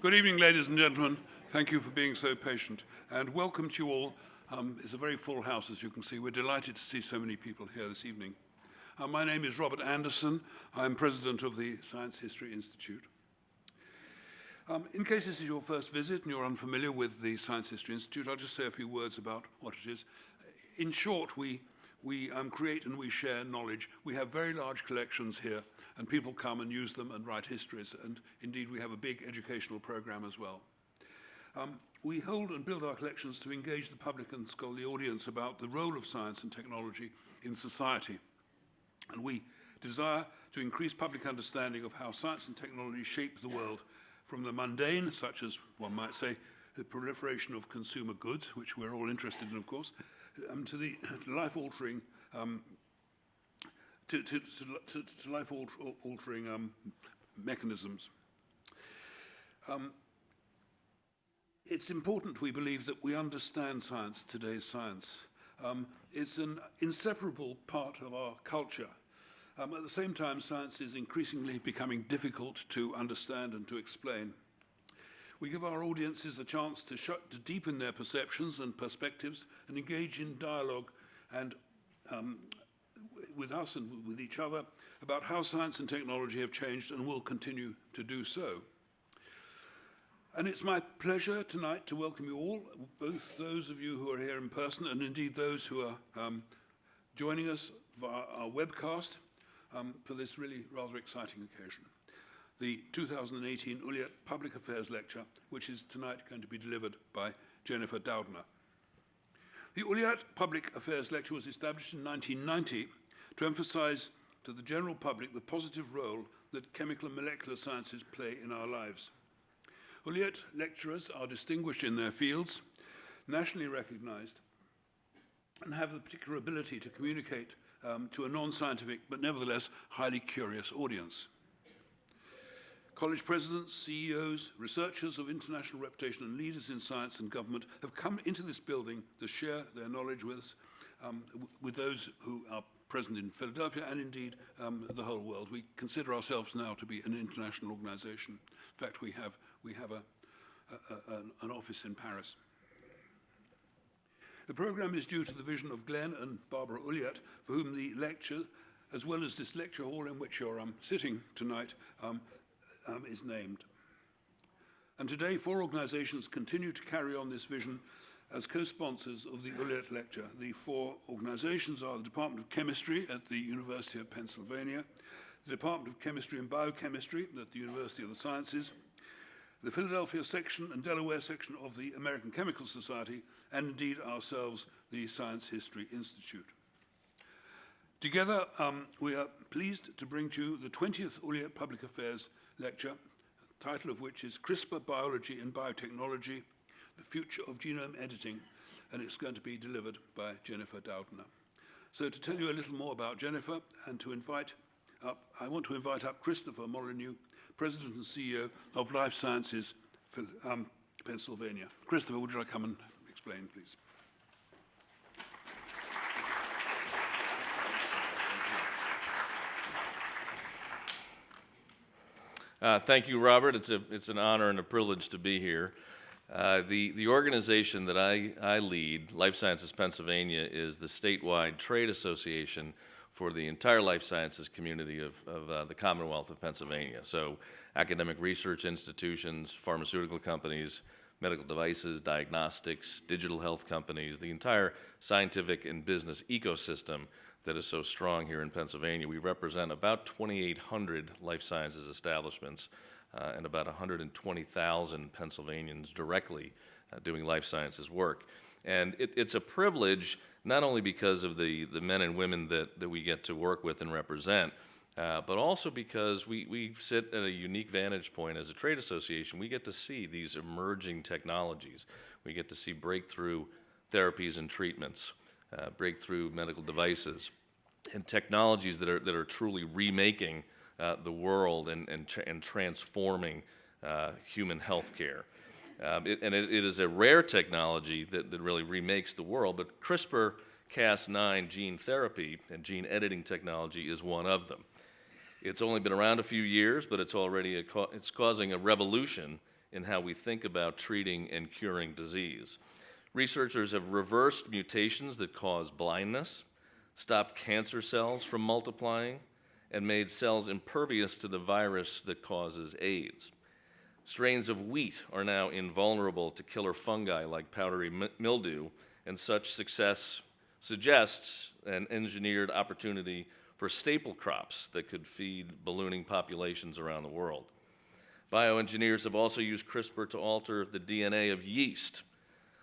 Good evening, ladies and gentlemen. Thank you for being so patient, and welcome to you all. It's a very full house, as you can see. We're delighted to see so many people here this evening. My name is Robert Anderson. I'm president of the Science History Institute. In case this is your first visit and you're unfamiliar with the Science History Institute, I'll just say a few words about what it is. In short, we create and we share knowledge. We have very large collections here, and people come and use them and write histories, and indeed we have a big educational program as well. We hold and build our collections to engage the public and scholarly audience about the role of science and technology in society. And we desire to increase public understanding of how science and technology shape the world, from the mundane, such as one might say, the proliferation of consumer goods, which we're all interested in, of course, to the life-altering life-altering mechanisms. It's important, we believe, that we understand science, today's science. It's an inseparable part of our culture. At the same time, science is increasingly becoming difficult to understand and to explain. We give our audiences a chance to deepen their perceptions and perspectives and engage in dialogue and with us and with each other about how science and technology have changed and will continue to do so. And it's my pleasure tonight to welcome you all, both those of you who are here in person and indeed those who are joining us via our webcast for this really rather exciting occasion. The 2018 Ullyot Public Affairs Lecture, which is tonight going to be delivered by Jennifer Doudna. The Ullyot Public Affairs Lecture was established in 1990 to emphasize to the general public the positive role that chemical and molecular sciences play in our lives. Ullyot lecturers are distinguished in their fields, nationally recognized, and have the particular ability to communicate to a non-scientific but nevertheless highly curious audience. College presidents, CEOs, researchers of international reputation and leaders in science and government have come into this building to share their knowledge with us, with those who are present in Philadelphia and indeed the whole world. We consider ourselves now to be an international organization. In fact, we have an office in Paris. The program is due to the vision of Glenn and Barbara Ullyot, for whom the lecture, as well as this lecture hall in which you're sitting tonight, is named. And today, 4 organizations continue to carry on this vision as co-sponsors of the Ullyot Lecture. The 4 organizations are the Department of Chemistry at the University of Pennsylvania, the Department of Chemistry and Biochemistry at the University of the Sciences, the Philadelphia section and Delaware section of the American Chemical Society, and indeed ourselves, the Science History Institute. Together, we are pleased to bring to you the 20th Ullyot Public Affairs Lecture, the title of which is CRISPR Biology and Biotechnology, the Future of Genome Editing, and it's going to be delivered by Jennifer Doudna. So to tell you a little more about Jennifer and to invite up, I want to invite up Christopher Molyneux, President and CEO of Life Sciences Pennsylvania. Christopher, would you like to come and explain, please? Thank you, Robert. It's an honor and a privilege to be here. The organization that I lead, Life Sciences Pennsylvania, is the statewide trade association for the entire life sciences community of the Commonwealth of Pennsylvania. So academic research institutions, pharmaceutical companies, medical devices, diagnostics, digital health companies, the entire scientific and business ecosystem that is so strong here in Pennsylvania. We represent about 2,800 life sciences establishments and about 120,000 Pennsylvanians directly doing life sciences work. And it's a privilege, not only because of the men and women that we get to work with and represent, but also because we sit at a unique vantage point as a trade association. We get to see these emerging technologies. We get to see breakthrough therapies and treatments, breakthrough medical devices, and technologies that are truly remaking the world and transforming human health care. It is a rare technology that really remakes the world, but CRISPR-Cas9 gene therapy and gene editing technology is one of them. It's only been around a few years, but it's already it's causing a revolution in how we think about treating and curing disease. Researchers have reversed mutations that cause blindness, stopped cancer cells from multiplying, and made cells impervious to the virus that causes AIDS. Strains of wheat are now invulnerable to killer fungi like powdery mildew, and such success suggests an engineered opportunity for staple crops that could feed ballooning populations around the world. Bioengineers have also used CRISPR to alter the DNA of yeast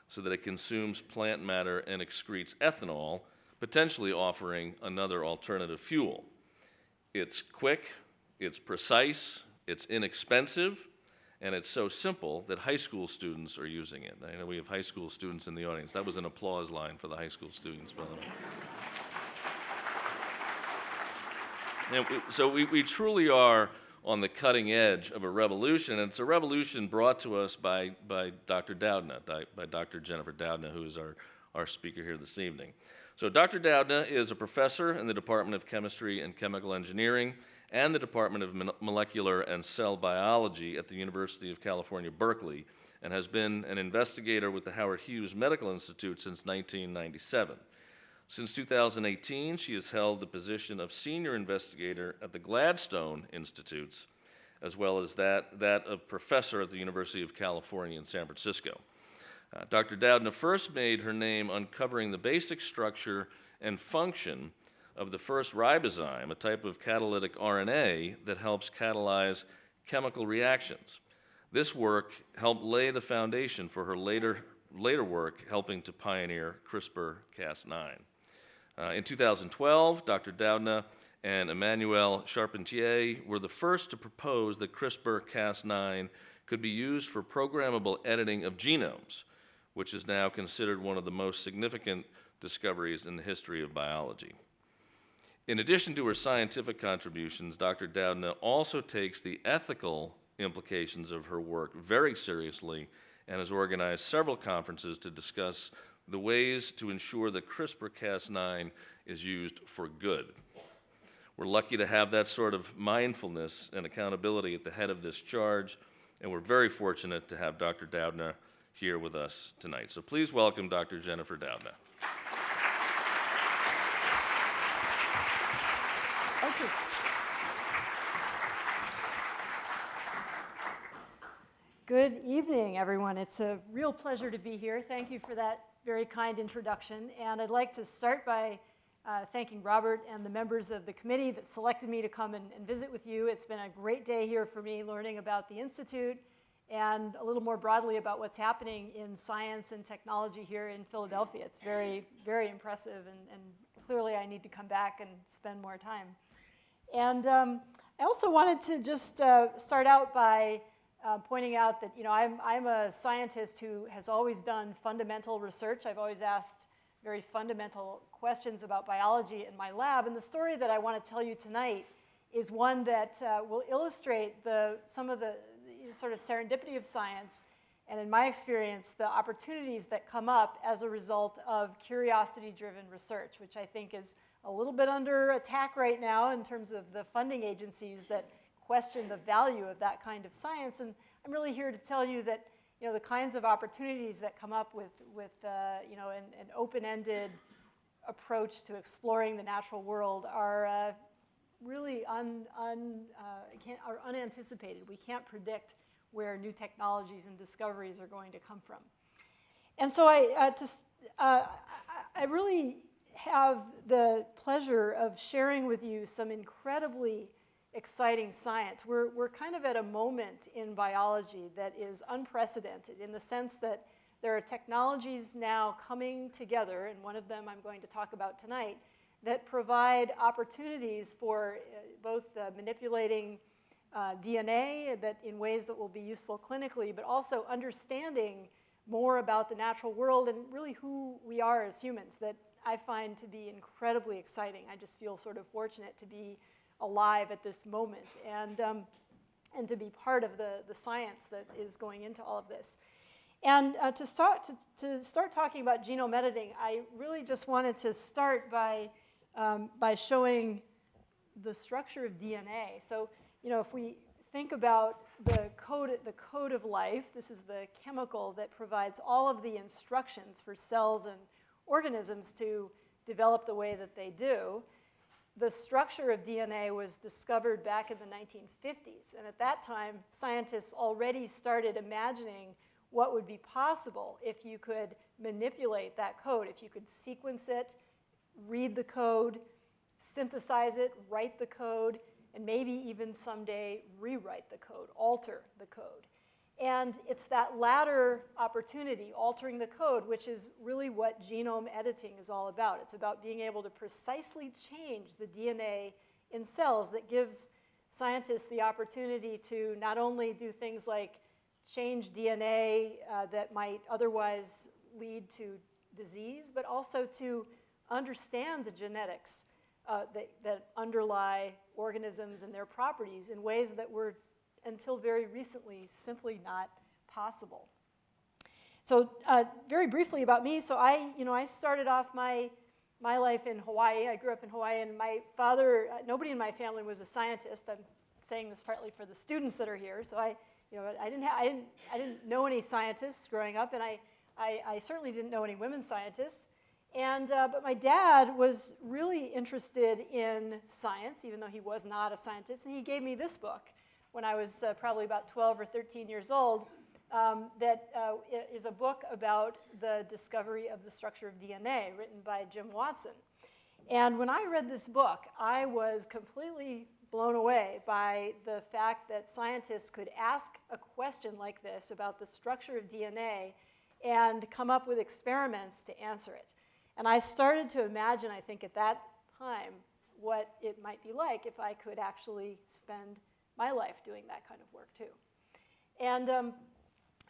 so that it consumes plant matter and excretes ethanol, potentially offering another alternative fuel. It's quick, it's precise, it's inexpensive, and it's so simple that high school students are using it. I know we have high school students in the audience. That was an applause line for the high school students, by the way. And so we truly are on the cutting edge of a revolution, and it's a revolution brought to us by Dr. Doudna, by Dr. Jennifer Doudna, who is our speaker here this evening. So Dr. Doudna is a professor in the Department of Chemistry and Chemical Engineering and the Department of Molecular and Cell Biology at the University of California, Berkeley, and has been an investigator with the Howard Hughes Medical Institute since 1997. Since 2018, she has held the position of senior investigator at the Gladstone Institutes, as well as that of professor at the University of California in San Francisco. Dr. Doudna first made her name uncovering the basic structure and function of the first ribozyme, a type of catalytic RNA that helps catalyze chemical reactions. This work helped lay the foundation for her later work helping to pioneer CRISPR-Cas9. In 2012, Dr. Doudna and Emmanuel Charpentier were the first to propose that CRISPR-Cas9 could be used for programmable editing of genomes, which is now considered one of the most significant discoveries in the history of biology. In addition to her scientific contributions, Dr. Doudna also takes the ethical implications of her work very seriously and has organized several conferences to discuss the ways to ensure that CRISPR-Cas9 is used for good. We're lucky to have that sort of mindfulness and accountability at the head of this charge, and we're very fortunate to have Dr. Doudna here with us tonight. So please welcome Dr. Jennifer Doudna. Thank you. Good evening, everyone. It's a real pleasure to be here. Thank you for that very kind introduction. And I'd like to start by thanking Robert and the members of the committee that selected me to come and visit with you. It's been a great day here for me learning about the Institute and a little more broadly about what's happening in science and technology here in Philadelphia. It's very, very impressive, and clearly I need to come back and spend more time. And I also wanted to just start out by pointing out that, I'm a scientist who has always done fundamental research. I've always asked very fundamental questions about biology in my lab, and the story that I want to tell you tonight is one that will illustrate some of the sort of serendipity of science, and in my experience, the opportunities that come up as a result of curiosity-driven research, which I think is a little bit under attack right now in terms of the funding agencies that question the value of that kind of science. And I'm really here to tell you that the kinds of opportunities that come up with an open-ended approach to exploring the natural world are really are unanticipated. We can't predict where new technologies and discoveries are going to come from. And so I really have the pleasure of sharing with you some incredibly exciting science. We're kind of at a moment in biology that is unprecedented in the sense that there are technologies now coming together, and one of them I'm going to talk about tonight, that provide opportunities for both manipulating DNA that in ways that will be useful clinically, but also understanding more about the natural world and really who we are as humans, that I find to be incredibly exciting. I just feel sort of fortunate to be alive at this moment and to be part of the science that is going into all of this. And to start talking about genome editing, I really just wanted to start by showing the structure of DNA. So, if we think about the code of life. This is the chemical that provides all of the instructions for cells and organisms to develop the way that they do. The structure of DNA was discovered back in the 1950s, and at that time, scientists already started imagining what would be possible if you could manipulate that code, if you could sequence it, read the code, synthesize it, write the code, and maybe even someday rewrite the code, alter the code. And it's that latter opportunity, altering the code, which is really what genome editing is all about. It's about being able to precisely change the DNA in cells that gives scientists the opportunity to not only do things like change DNA that might otherwise lead to disease, but also to understand the genetics that underlie organisms and their properties in ways that were, until very recently, simply not possible. So very briefly about me, so I started off my life in Hawaii. I grew up in Hawaii, and my father, nobody in my family was a scientist. I'm saying this partly for the students that are here. So I didn't know any scientists growing up, and I certainly didn't know any women scientists. But my dad was really interested in science, even though he was not a scientist, and he gave me this book when I was probably about 12 or 13 years old, that is a book about the discovery of the structure of DNA, written by Jim Watson. And when I read this book, I was completely blown away by the fact that scientists could ask a question like this about the structure of DNA and come up with experiments to answer it. And I started to imagine, I think at that time, what it might be like if I could actually spend my life doing that kind of work too. And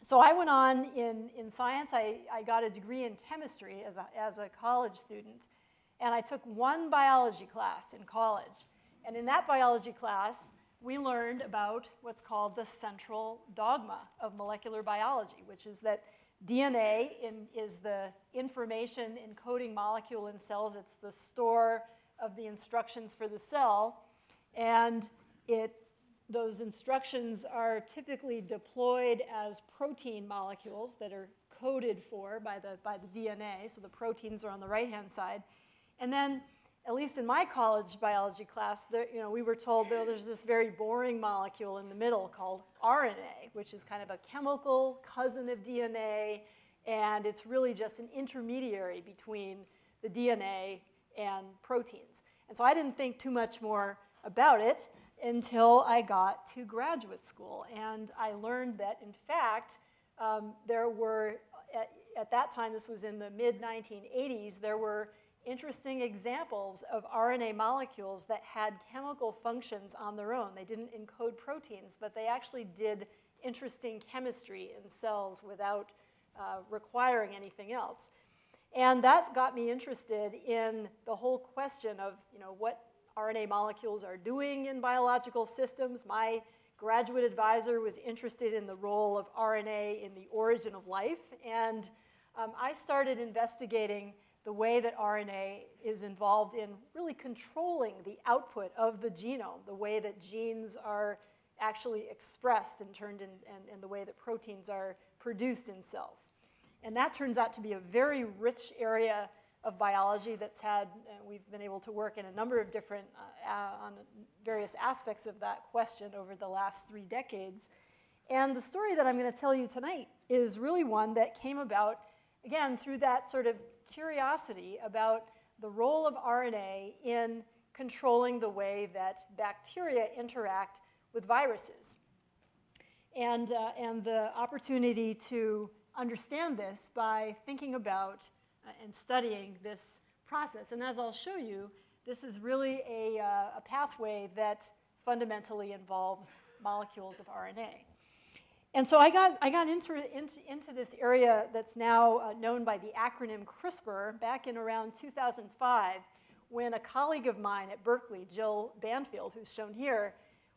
so I went on in science. I got a degree in chemistry as a college student. And I took one biology class in college. And in that biology class, we learned about what's called the central dogma of molecular biology, which is that DNA is the information encoding molecule in cells. It's the store of the instructions for the cell. And those instructions are typically deployed as protein molecules that are coded for by the DNA. So the proteins are on the right-hand side. And then, at least in my college biology class, we were told there's this very boring molecule in the middle called RNA, which is kind of a chemical cousin of DNA, and it's really just an intermediary between the DNA and proteins. And so I didn't think too much more about it until I got to graduate school. And I learned that, in fact, there were, at that time, this was in the mid-1980s, there were interesting examples of RNA molecules that had chemical functions on their own. They didn't encode proteins, but they actually did interesting chemistry in cells without requiring anything else. And that got me interested in the whole question of what RNA molecules are doing in biological systems. My graduate advisor was interested in the role of RNA in the origin of life, and I started investigating the way that RNA is involved in really controlling the output of the genome, the way that genes are actually expressed and turned in, and the way that proteins are produced in cells. And that turns out to be a very rich area of biology that's we've been able to work in a number of different, on various aspects of that question over the last 3 decades. And the story that I'm going to tell you tonight is really one that came about, again, through that sort of curiosity about the role of RNA in controlling the way that bacteria interact with viruses. And the opportunity to understand this by thinking about and studying this process. And as I'll show you, this is really a pathway that fundamentally involves molecules of RNA. And so I got into this area that's now known by the acronym CRISPR back in around 2005, when a colleague of mine at Berkeley, Jill Banfield, who's shown here,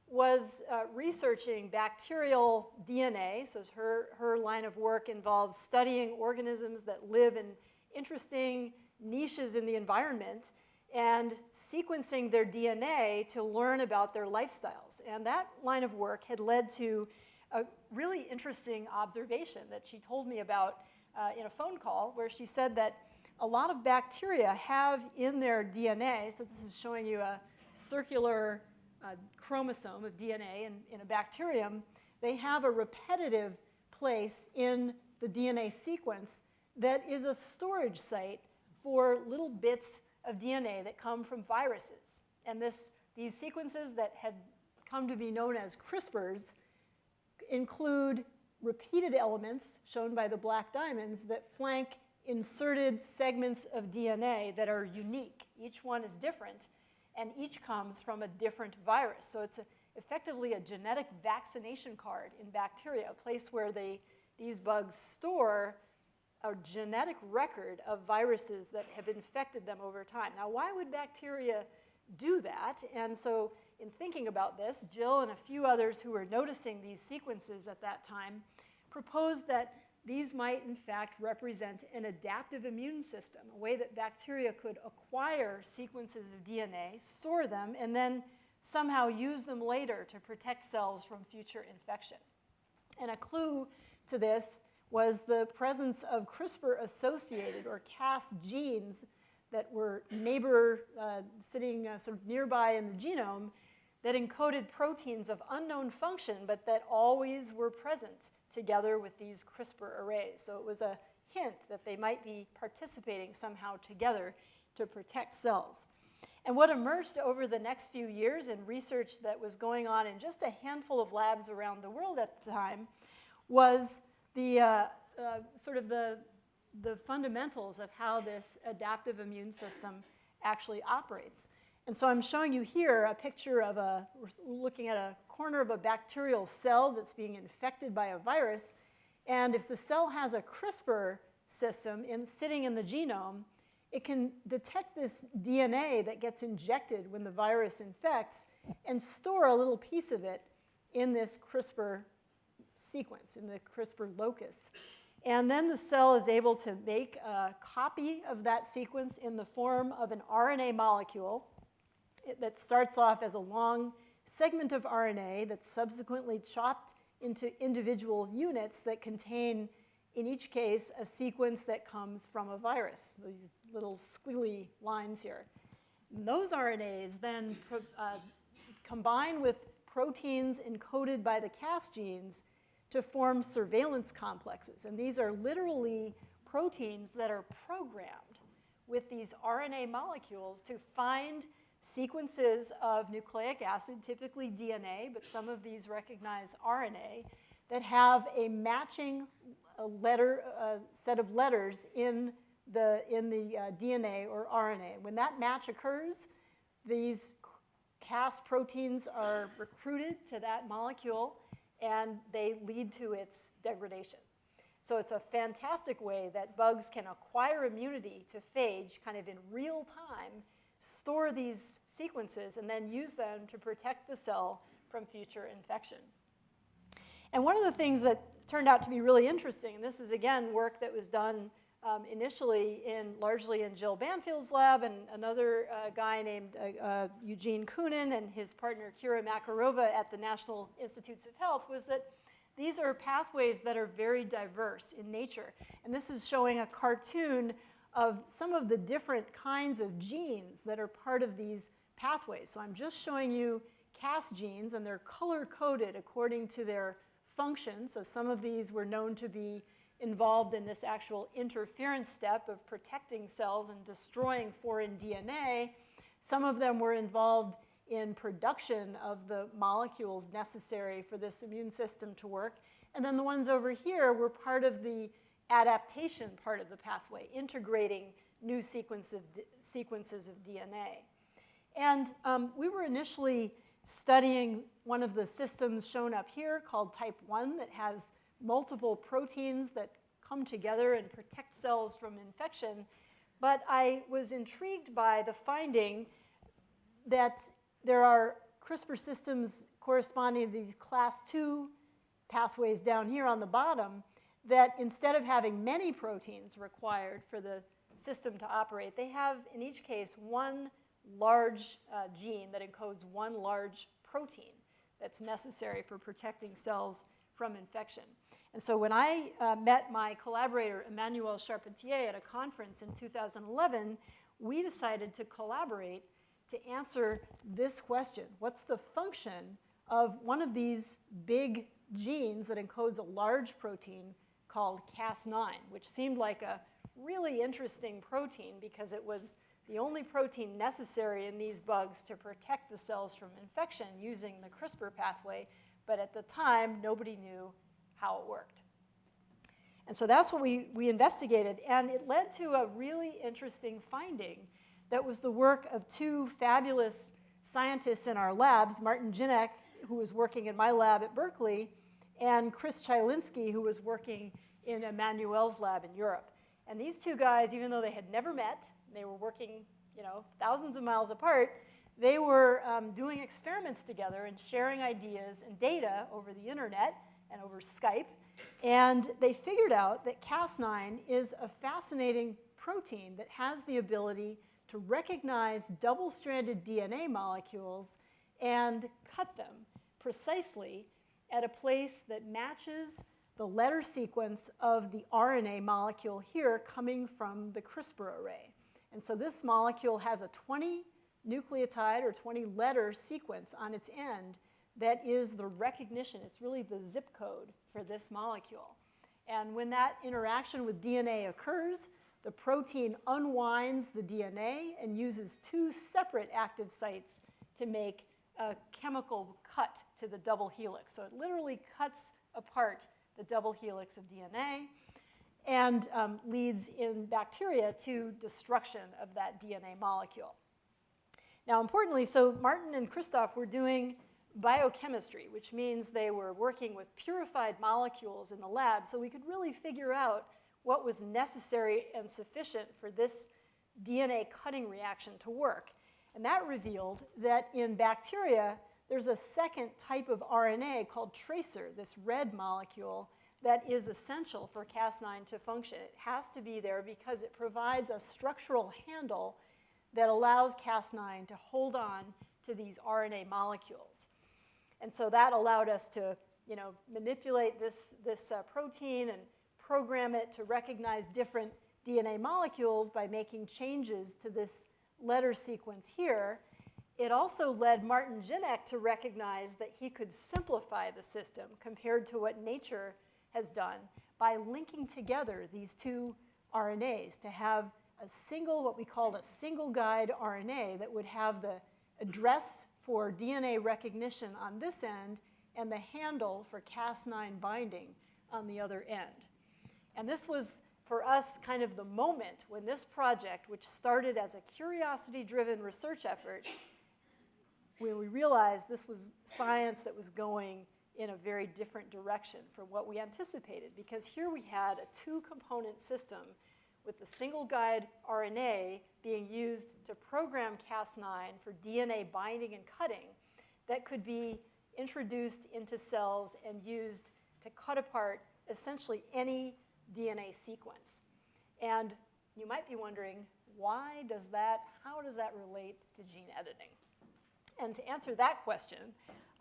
was researching bacterial DNA. So her line of work involves studying organisms that live in interesting niches in the environment. and sequencing their DNA to learn about their lifestyles. And that line of work had led to a really interesting observation that she told me about in a phone call, where she said that a lot of bacteria have in their DNA, so this is showing you a circular chromosome of DNA in a bacterium, they have a repetitive place in the DNA sequence that is a storage site for little bits of DNA that come from viruses. And these sequences that had come to be known as CRISPRs include repeated elements, shown by the black diamonds, that flank inserted segments of DNA that are unique. Each one is different, and each comes from a different virus. So it's effectively a genetic vaccination card in bacteria, a place where these bugs store a genetic record of viruses that have infected them over time. Now, why would bacteria do that? And so in thinking about this, Jill and a few others who were noticing these sequences at that time proposed that these might, in fact, represent an adaptive immune system, a way that bacteria could acquire sequences of DNA, store them, and then somehow use them later to protect cells from future infection. And a clue to this was the presence of CRISPR-associated or Cas genes that were sitting sort of nearby in the genome that encoded proteins of unknown function, but that always were present together with these CRISPR arrays. So it was a hint that they might be participating somehow together to protect cells. And what emerged over the next few years in research that was going on in just a handful of labs around the world at the time was the fundamentals of how this adaptive immune system actually operates. And so I'm showing you here a picture of we're looking at a corner of a bacterial cell that's being infected by a virus. And if the cell has a CRISPR system sitting in the genome, it can detect this DNA that gets injected when the virus infects and store a little piece of it in this CRISPR sequence, in the CRISPR locus. And then the cell is able to make a copy of that sequence in the form of an RNA molecule that starts off as a long segment of RNA that's subsequently chopped into individual units that contain, in each case, a sequence that comes from a virus, these little squiggly lines here. And those RNAs then combine with proteins encoded by the Cas genes to form surveillance complexes. And these are literally proteins that are programmed with these RNA molecules to find sequences of nucleic acid, typically DNA, but some of these recognize RNA, that have a matching set of letters in the DNA or RNA. When that match occurs, these Cas proteins are recruited to that molecule, and they lead to its degradation. So it's a fantastic way that bugs can acquire immunity to phage kind of in real time, store these sequences, and then use them to protect the cell from future infection. And one of the things that turned out to be really interesting, and this is, again, work that was done initially largely in Jill Banfield's lab, and another guy named Eugene Koonin and his partner Kira Makarova at the National Institutes of Health, was that these are pathways that are very diverse in nature. And this is showing a cartoon of some of the different kinds of genes that are part of these pathways. So I'm just showing you Cas genes, and they're color-coded according to their function. So some of these were known to be involved in this actual interference step of protecting cells and destroying foreign DNA. Some of them were involved in production of the molecules necessary for this immune system to work. And then the ones over here were part of the adaptation part of the pathway, integrating new sequences of DNA. And we were initially studying one of the systems shown up here called type 1 that has multiple proteins that come together and protect cells from infection. But I was intrigued by the finding that there are CRISPR systems corresponding to these class 2 pathways down here on the bottom that instead of having many proteins required for the system to operate, they have, in each case, one large gene that encodes one large protein that's necessary for protecting cells from infection. And so when I met my collaborator, Emmanuel Charpentier, at a conference in 2011, we decided to collaborate to answer this question. What's the function of one of these big genes that encodes a large protein called Cas9, which seemed like a really interesting protein because it was the only protein necessary in these bugs to protect the cells from infection using the CRISPR pathway, but at the time, nobody knew how it worked. And so that's what we investigated, and it led to a really interesting finding that was the work of two fabulous scientists in our labs, Martin Jinek, who was working in my lab at Berkeley, and Chris Chylinski, who was working in Emmanuel's lab in Europe. And these two guys, even though they had never met, they were working, thousands of miles apart, they were doing experiments together and sharing ideas and data over the internet and over Skype. And they figured out that Cas9 is a fascinating protein that has the ability to recognize double-stranded DNA molecules and cut them precisely at a place that matches the letter sequence of the RNA molecule here coming from the CRISPR array. And so this molecule has a 20 nucleotide or 20 letter sequence on its end that is the recognition. It's really the zip code for this molecule. And when that interaction with DNA occurs, the protein unwinds the DNA and uses two separate active sites to make a chemical cut to the double helix. So it literally cuts apart the double helix of DNA and leads in bacteria to destruction of that DNA molecule. Now, importantly, so Martin and Christoph were doing biochemistry, which means they were working with purified molecules in the lab, so we could really figure out what was necessary and sufficient for this DNA cutting reaction to work. And that revealed that in bacteria, there's a second type of RNA called tracer, this red molecule, that is essential for Cas9 to function. It has to be there because it provides a structural handle that allows Cas9 to hold on to these RNA molecules. And so that allowed us to manipulate this protein and program it to recognize different DNA molecules by making changes to this letter sequence here. It also led Martin Jinek to recognize that he could simplify the system compared to what nature has done by linking together these two RNAs to have a single, what we called a single guide RNA that would have the address for DNA recognition on this end and the handle for Cas9 binding on the other end. And this was, for us, kind of the moment when this project, which started as a curiosity-driven research effort, when we realized this was science that was going in a very different direction from what we anticipated. Because here we had a two-component system with the single guide RNA being used to program Cas9 for DNA binding and cutting that could be introduced into cells and used to cut apart essentially any DNA sequence. And you might be wondering, how does that relate to gene editing? And to answer that question,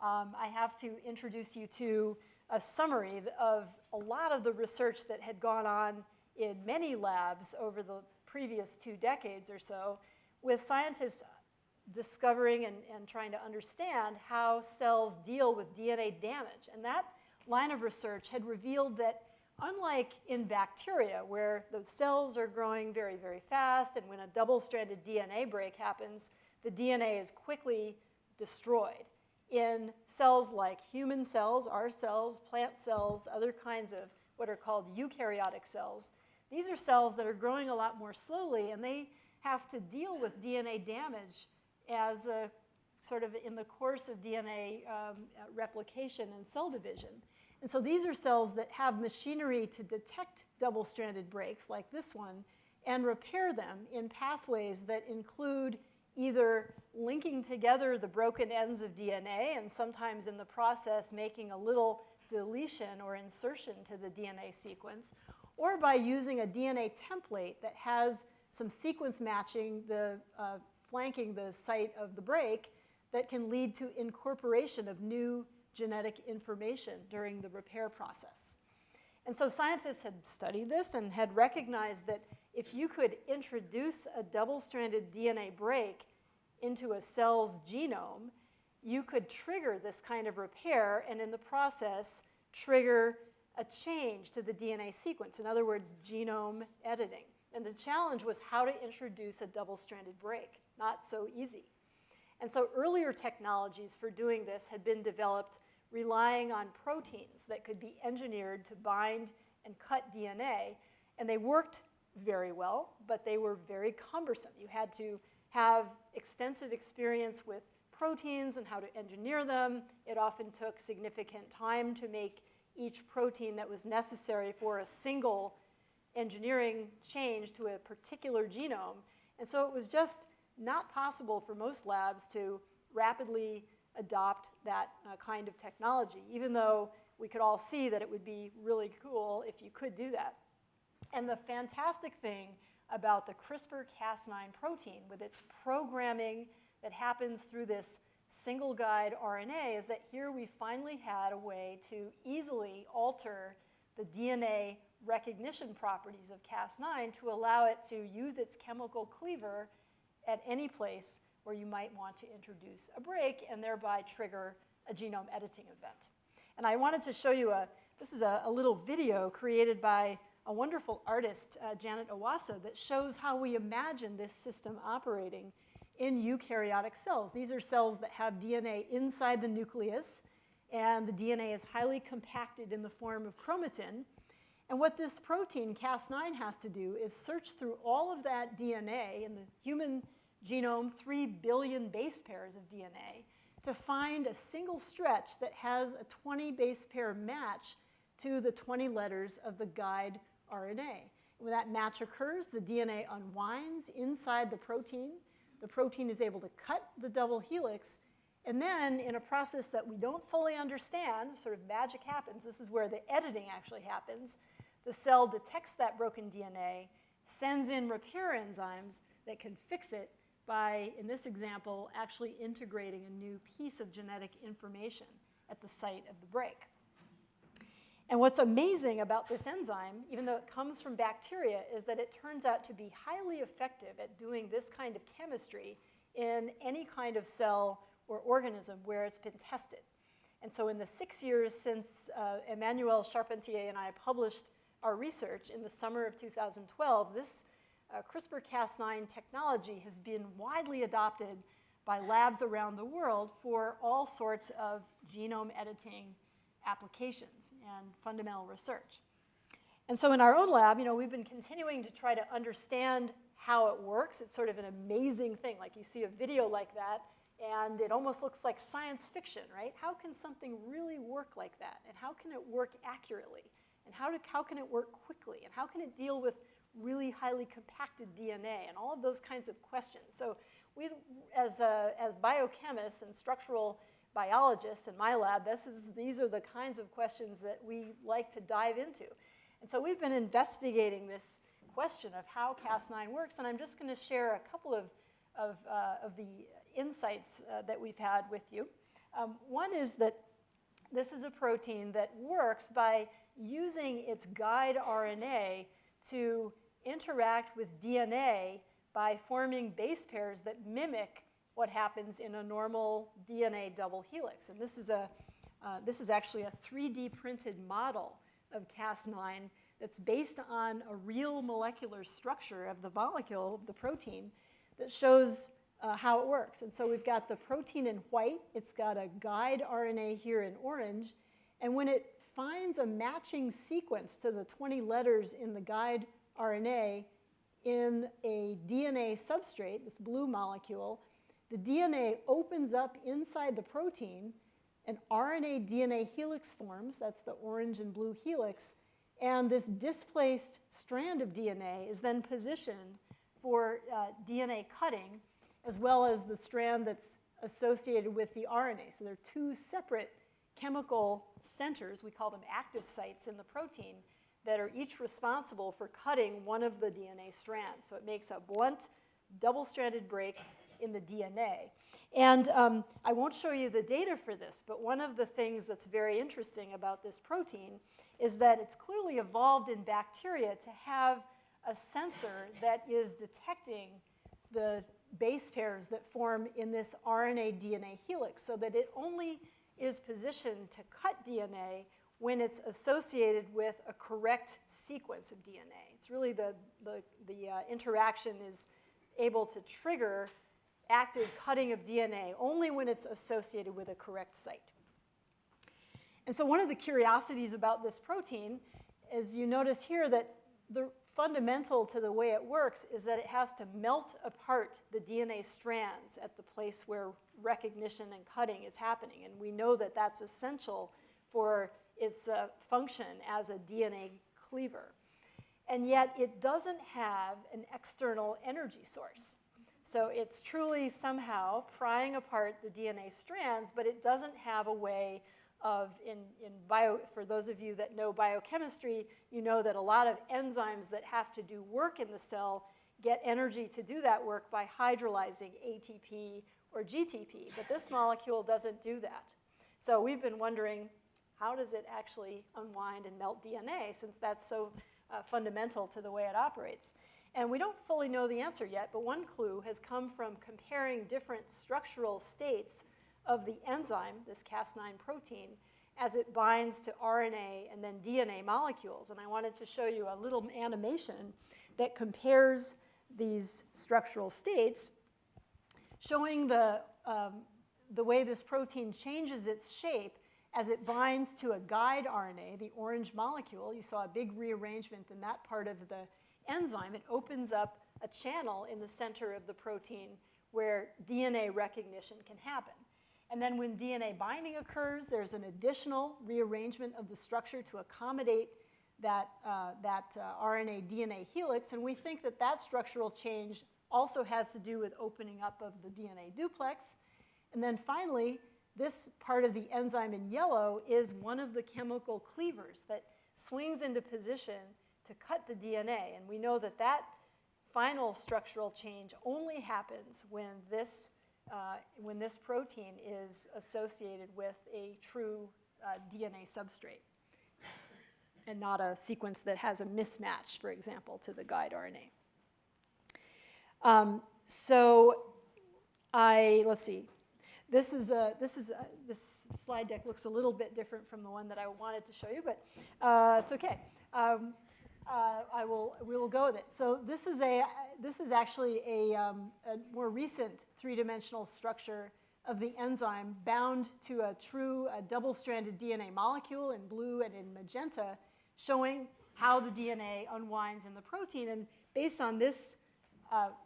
I have to introduce you to a summary of a lot of the research that had gone on in many labs over the previous 2 decades or so, with scientists discovering and trying to understand how cells deal with DNA damage. And that line of research had revealed that unlike in bacteria, where the cells are growing very, very fast, and when a double-stranded DNA break happens, the DNA is quickly destroyed. In cells like human cells, our cells, plant cells, other kinds of what are called eukaryotic cells, these are cells that are growing a lot more slowly, and they have to deal with DNA damage as a sort of in the course of DNA replication and cell division. And so these are cells that have machinery to detect double-stranded breaks like this one and repair them in pathways that include either linking together the broken ends of DNA and sometimes in the process making a little deletion or insertion to the DNA sequence, or by using a DNA template that has some sequence matching the flanking the site of the break that can lead to incorporation of new genetic information during the repair process. And so scientists had studied this and had recognized that if you could introduce a double-stranded DNA break into a cell's genome, you could trigger this kind of repair and in the process trigger a change to the DNA sequence. In other words, genome editing. And the challenge was how to introduce a double-stranded break. Not so easy. And so earlier technologies for doing this had been developed relying on proteins that could be engineered to bind and cut DNA. And they worked very well, but they were very cumbersome. You had to have extensive experience with proteins and how to engineer them. It often took significant time to make each protein that was necessary for a single engineering change to a particular genome. And so it was just not possible for most labs to rapidly adopt that kind of technology, even though we could all see that it would be really cool if you could do that. And the fantastic thing about the CRISPR-Cas9 protein with its programming that happens through this single guide RNA is that here we finally had a way to easily alter the DNA recognition properties of Cas9 to allow it to use its chemical cleaver at any place where you might want to introduce a break and thereby trigger a genome editing event. And I wanted to show you this is a little video created by a wonderful artist, Janet Owasa, that shows how we imagine this system operating in eukaryotic cells. These are cells that have DNA inside the nucleus, and the DNA is highly compacted in the form of chromatin. And what this protein, Cas9, has to do is search through all of that DNA in the human genome, 3 billion base pairs of DNA, to find a single stretch that has a 20 base pair match to the 20 letters of the guide RNA. When that match occurs, the DNA unwinds inside the protein. The protein is able to cut the double helix, and then in a process that we don't fully understand, sort of magic happens. This is where the editing actually happens. The cell detects that broken DNA, sends in repair enzymes that can fix it by, in this example, actually integrating a new piece of genetic information at the site of the break. And what's amazing about this enzyme, even though it comes from bacteria, is that it turns out to be highly effective at doing this kind of chemistry in any kind of cell or organism where it's been tested. And so in the 6 years since Emmanuel Charpentier and I published our research in the summer of 2012, this CRISPR-Cas9 technology has been widely adopted by labs around the world for all sorts of genome editing applications and fundamental research. And so in our own lab, we've been continuing to try to understand how it works. It's sort of an amazing thing. Like you see a video like that, and it almost looks like science fiction, right? How can something really work like that? And how can it work accurately? And how can it work quickly? And how can it deal with really highly compacted DNA and all of those kinds of questions? So we, as biochemists and structural biologists in my lab, these are the kinds of questions that we like to dive into. And so we've been investigating this question of how Cas9 works, and I'm just going to share a couple of the insights that we've had with you. One is that this is a protein that works by using its guide RNA to interact with DNA by forming base pairs that mimic what happens in a normal DNA double helix. And this is actually a 3D printed model of Cas9 that's based on a real molecular structure of the molecule, the protein, that shows how it works. And so we've got the protein in white. It's got a guide RNA here in orange. And when it finds a matching sequence to the 20 letters in the guide RNA in a DNA substrate, this blue molecule, the DNA opens up inside the protein, an RNA-DNA helix forms, that's the orange and blue helix, and this displaced strand of DNA is then positioned for DNA cutting, as well as the strand that's associated with the RNA. So there are two separate chemical centers, we call them active sites in the protein, that are each responsible for cutting one of the DNA strands. So it makes a blunt, double-stranded break in the DNA. And I won't show you the data for this, but one of the things that's very interesting about this protein is that it's clearly evolved in bacteria to have a sensor that is detecting the base pairs that form in this RNA-DNA helix, so that it only is positioned to cut DNA when it's associated with a correct sequence of DNA. It's really the interaction is able to trigger active cutting of DNA only when it's associated with a correct site. And so one of the curiosities about this protein is you notice here that the fundamental to the way it works is that it has to melt apart the DNA strands at the place where recognition and cutting is happening. And we know that that's essential for its function as a DNA cleaver. And yet it doesn't have an external energy source. So it's truly somehow prying apart the DNA strands, but it doesn't have a way of, for those of you that know biochemistry, you know that a lot of enzymes that have to do work in the cell get energy to do that work by hydrolyzing ATP or GTP, but this molecule doesn't do that. So we've been wondering, how does it actually unwind and melt DNA, since that's so fundamental to the way it operates? And we don't fully know the answer yet, but one clue has come from comparing different structural states of the enzyme, this Cas9 protein, as it binds to RNA and then DNA molecules. And I wanted to show you a little animation that compares these structural states, showing the way this protein changes its shape as it binds to a guide RNA, the orange molecule. You saw a big rearrangement in that part of the enzyme. It opens up a channel in the center of the protein where DNA recognition can happen. And then when DNA binding occurs, there's an additional rearrangement of the structure to accommodate that RNA-DNA helix. And we think that that structural change also has to do with opening up of the DNA duplex. And then finally, this part of the enzyme in yellow is one of the chemical cleavers that swings into position to cut the DNA. And we know that that final structural change only happens when this protein is associated with a true DNA substrate and not a sequence that has a mismatch, for example, to the guide RNA. Let's see. This slide deck looks a little bit different from the one that I wanted to show you, but it's okay. We will go with it. So this is actually a more recent three-dimensional structure of the enzyme bound to a true double-stranded DNA molecule in blue and in magenta, showing how the DNA unwinds in the protein. And based on this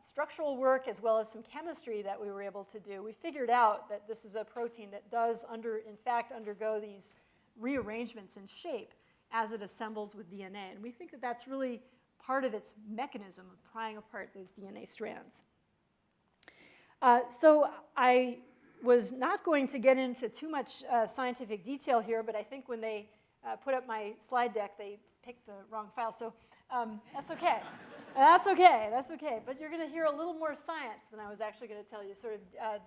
structural work as well as some chemistry that we were able to do, we figured out that this is a protein that does, in fact, undergo these rearrangements in shape as it assembles with DNA. And we think that that's really part of its mechanism of prying apart those DNA strands. So I was not going to get into too much scientific detail here, but I think when they put up my slide deck, they picked the wrong file. So that's okay. That's okay. But you're going to hear a little more science than I was actually going to tell you, sort of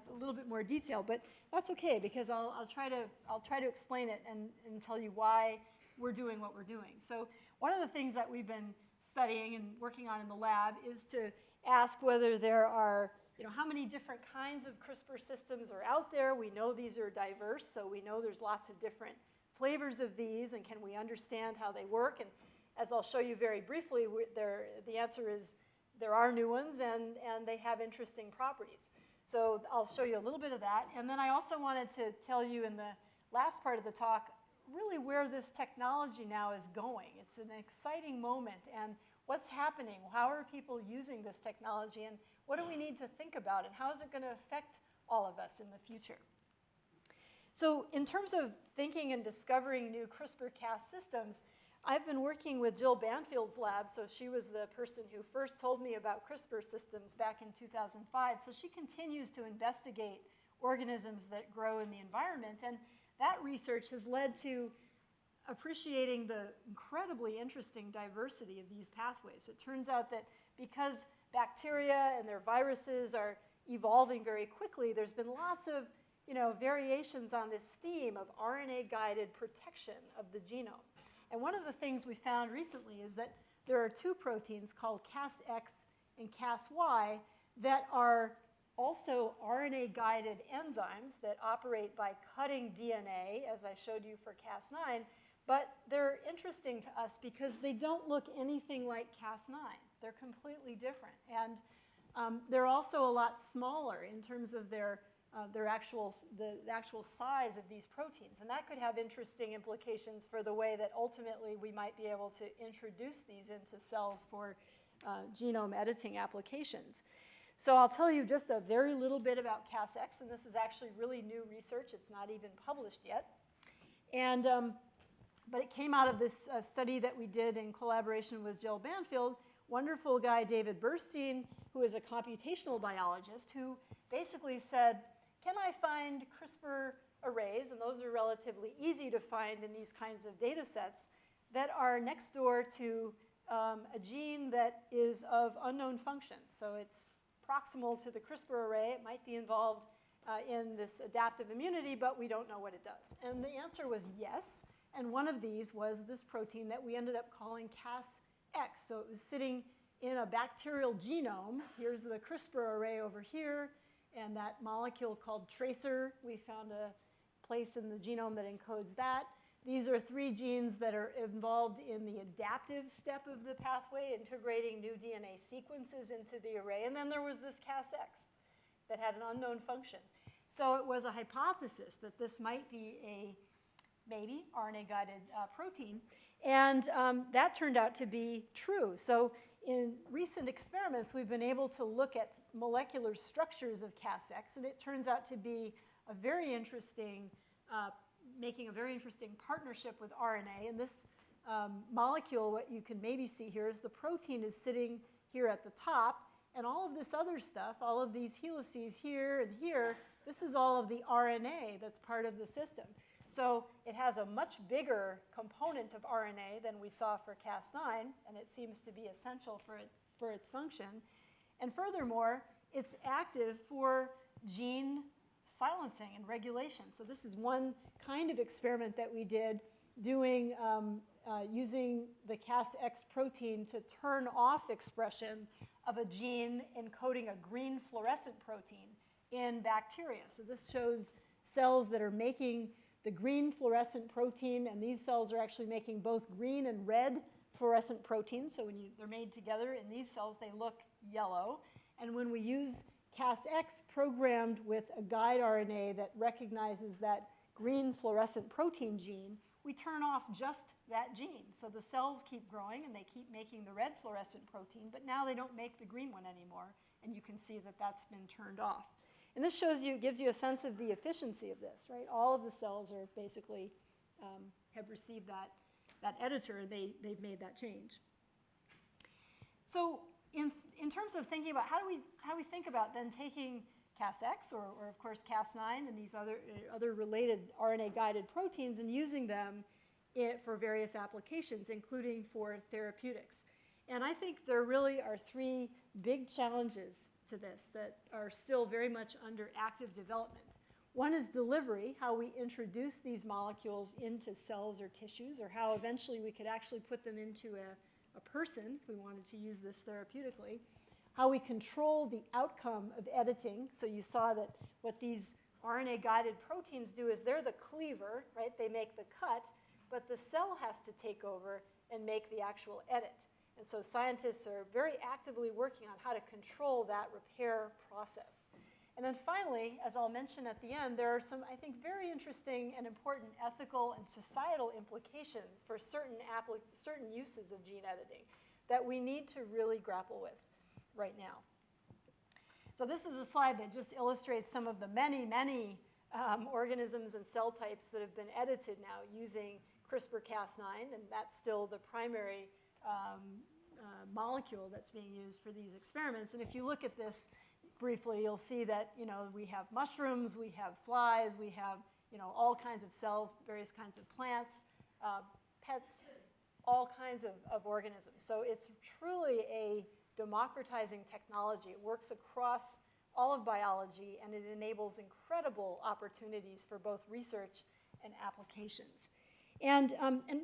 a little bit more detail. But that's okay, because I'll try to explain it and tell you why we're doing what we're doing. So one of the things that we've been studying and working on in the lab is to ask whether there are, how many different kinds of CRISPR systems are out there. We know these are diverse, so we know there's lots of different flavors of these, and can we understand how they work? And as I'll show you very briefly, the answer is there are new ones, and they have interesting properties. So I'll show you a little bit of that. And then I also wanted to tell you in the last part of the talk really where this technology now is going. It's an exciting moment, and what's happening? How are people using this technology, and what do we need to think about, and how is it going to affect all of us in the future? So in terms of thinking and discovering new CRISPR-Cas systems, I've been working with Jill Banfield's lab, so she was the person who first told me about CRISPR systems back in 2005. So she continues to investigate organisms that grow in the environment, and that research has led to appreciating the incredibly interesting diversity of these pathways. It turns out that because bacteria and their viruses are evolving very quickly, there's been lots of variations on this theme of RNA-guided protection of the genome. And one of the things we found recently is that there are two proteins called Cas-X and Cas-Y that are also RNA-guided enzymes that operate by cutting DNA, as I showed you for Cas9, but they're interesting to us because they don't look anything like Cas9. They're completely different. And they're also a lot smaller in terms of the actual size of these proteins. And that could have interesting implications for the way that ultimately we might be able to introduce these into cells for genome editing applications. So I'll tell you just a very little bit about Cas-X, and this is actually really new research. It's not even published yet. And, but it came out of this study that we did in collaboration with Jill Banfield, wonderful guy David Burstein, who is a computational biologist, who basically said, can I find CRISPR arrays, and those are relatively easy to find in these kinds of data sets, that are next door to a gene that is of unknown function. So it's proximal to the CRISPR array. It might be involved in this adaptive immunity, but we don't know what it does. And the answer was yes. And one of these was this protein that we ended up calling Cas-X. So it was sitting in a bacterial genome. Here's the CRISPR array over here. And that molecule called tracer, we found a place in the genome that encodes that. These are three genes that are involved in the adaptive step of the pathway, integrating new DNA sequences into the array. And then there was this Cas-X that had an unknown function. So it was a hypothesis that this might be a maybe RNA-guided protein. And that turned out to be true. So in recent experiments, we've been able to look at molecular structures of Cas-X, and it turns out to be a very interesting making a very interesting partnership with RNA. And this molecule, what you can maybe see here is the protein is sitting here at the top, and all of this other stuff, all of these helices here and here, this is all of the RNA that's part of the system. So it has a much bigger component of RNA than we saw for Cas9, and it seems to be essential for its function. And furthermore, it's active for gene silencing and regulation. So this is one kind of experiment that we did doing using the Cas-X protein to turn off expression of a gene encoding a green fluorescent protein in bacteria. So this shows cells that are making the green fluorescent protein, and these cells are actually making both green and red fluorescent proteins. So when they're made together in these cells, they look yellow. And when we use Cas-X programmed with a guide RNA that recognizes that green fluorescent protein gene, we turn off just that gene. So the cells keep growing and they keep making the red fluorescent protein, but now they don't make the green one anymore, and you can see that that's been turned off. And this shows you, gives you a sense of the efficiency of this, right? All of the cells are basically, have received that editor, and they've made that change. So in terms of thinking about how do we think about then taking Cas-X or of course Cas9 and these other related RNA-guided proteins and using them for various applications, including for therapeutics. And I think there really are three big challenges to this that are still very much under active development. One is delivery, how we introduce these molecules into cells or tissues, or how eventually we could actually put them into a person if we wanted to use this therapeutically. How we control the outcome of editing. So you saw that what these RNA-guided proteins do is they're the cleaver, right? They make the cut, but the cell has to take over and make the actual edit. And so scientists are very actively working on how to control that repair process. And then finally, as I'll mention at the end, there are some, I think, very interesting and important ethical and societal implications for certain uses of gene editing that we need to really grapple with right now. So this is a slide that just illustrates some of the many, many organisms and cell types that have been edited now using CRISPR-Cas9, and that's still the primary molecule that's being used for these experiments. And if you look at this briefly, you'll see that we have mushrooms, we have flies, we have all kinds of cells, various kinds of plants, pets, all kinds of organisms. So it's truly a democratizing technology. It works across all of biology, and it enables incredible opportunities for both research and applications. And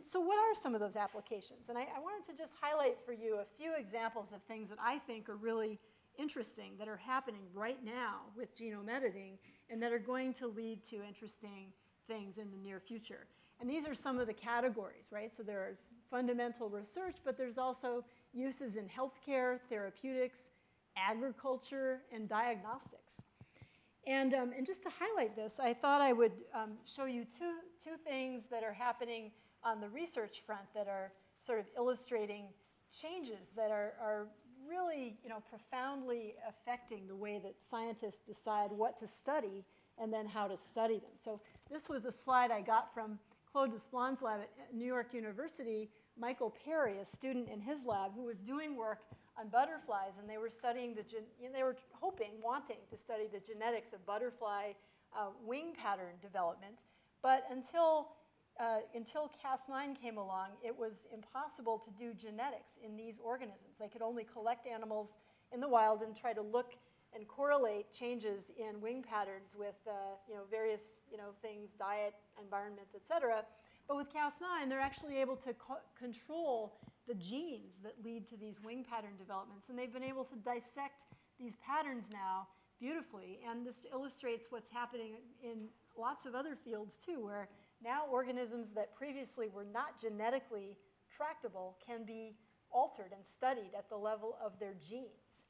so what are some of those applications? And I wanted to just highlight for you a few examples of things that I think are really interesting that are happening right now with genome editing and that are going to lead to interesting things in the near future. And these are some of the categories, right? So there's fundamental research, but there's also uses in healthcare, therapeutics, agriculture, and diagnostics. And just to highlight this, I thought I would show you two things that are happening on the research front that are sort of illustrating changes that are really, profoundly affecting the way that scientists decide what to study and then how to study them. So this was a slide I got from Claude Desplan's lab at New York University. Michael Perry, a student in his lab, who was doing work on butterflies, and they were studying they were wanting to study the genetics of butterfly wing pattern development. But until Cas9 came along, it was impossible to do genetics in these organisms. They could only collect animals in the wild and try to look and correlate changes in wing patterns with various things, diet, environment, et cetera. But with Cas9, they're actually able to control the genes that lead to these wing pattern developments. And they've been able to dissect these patterns now beautifully. And this illustrates what's happening in lots of other fields too, where now organisms that previously were not genetically tractable can be altered and studied at the level of their genes.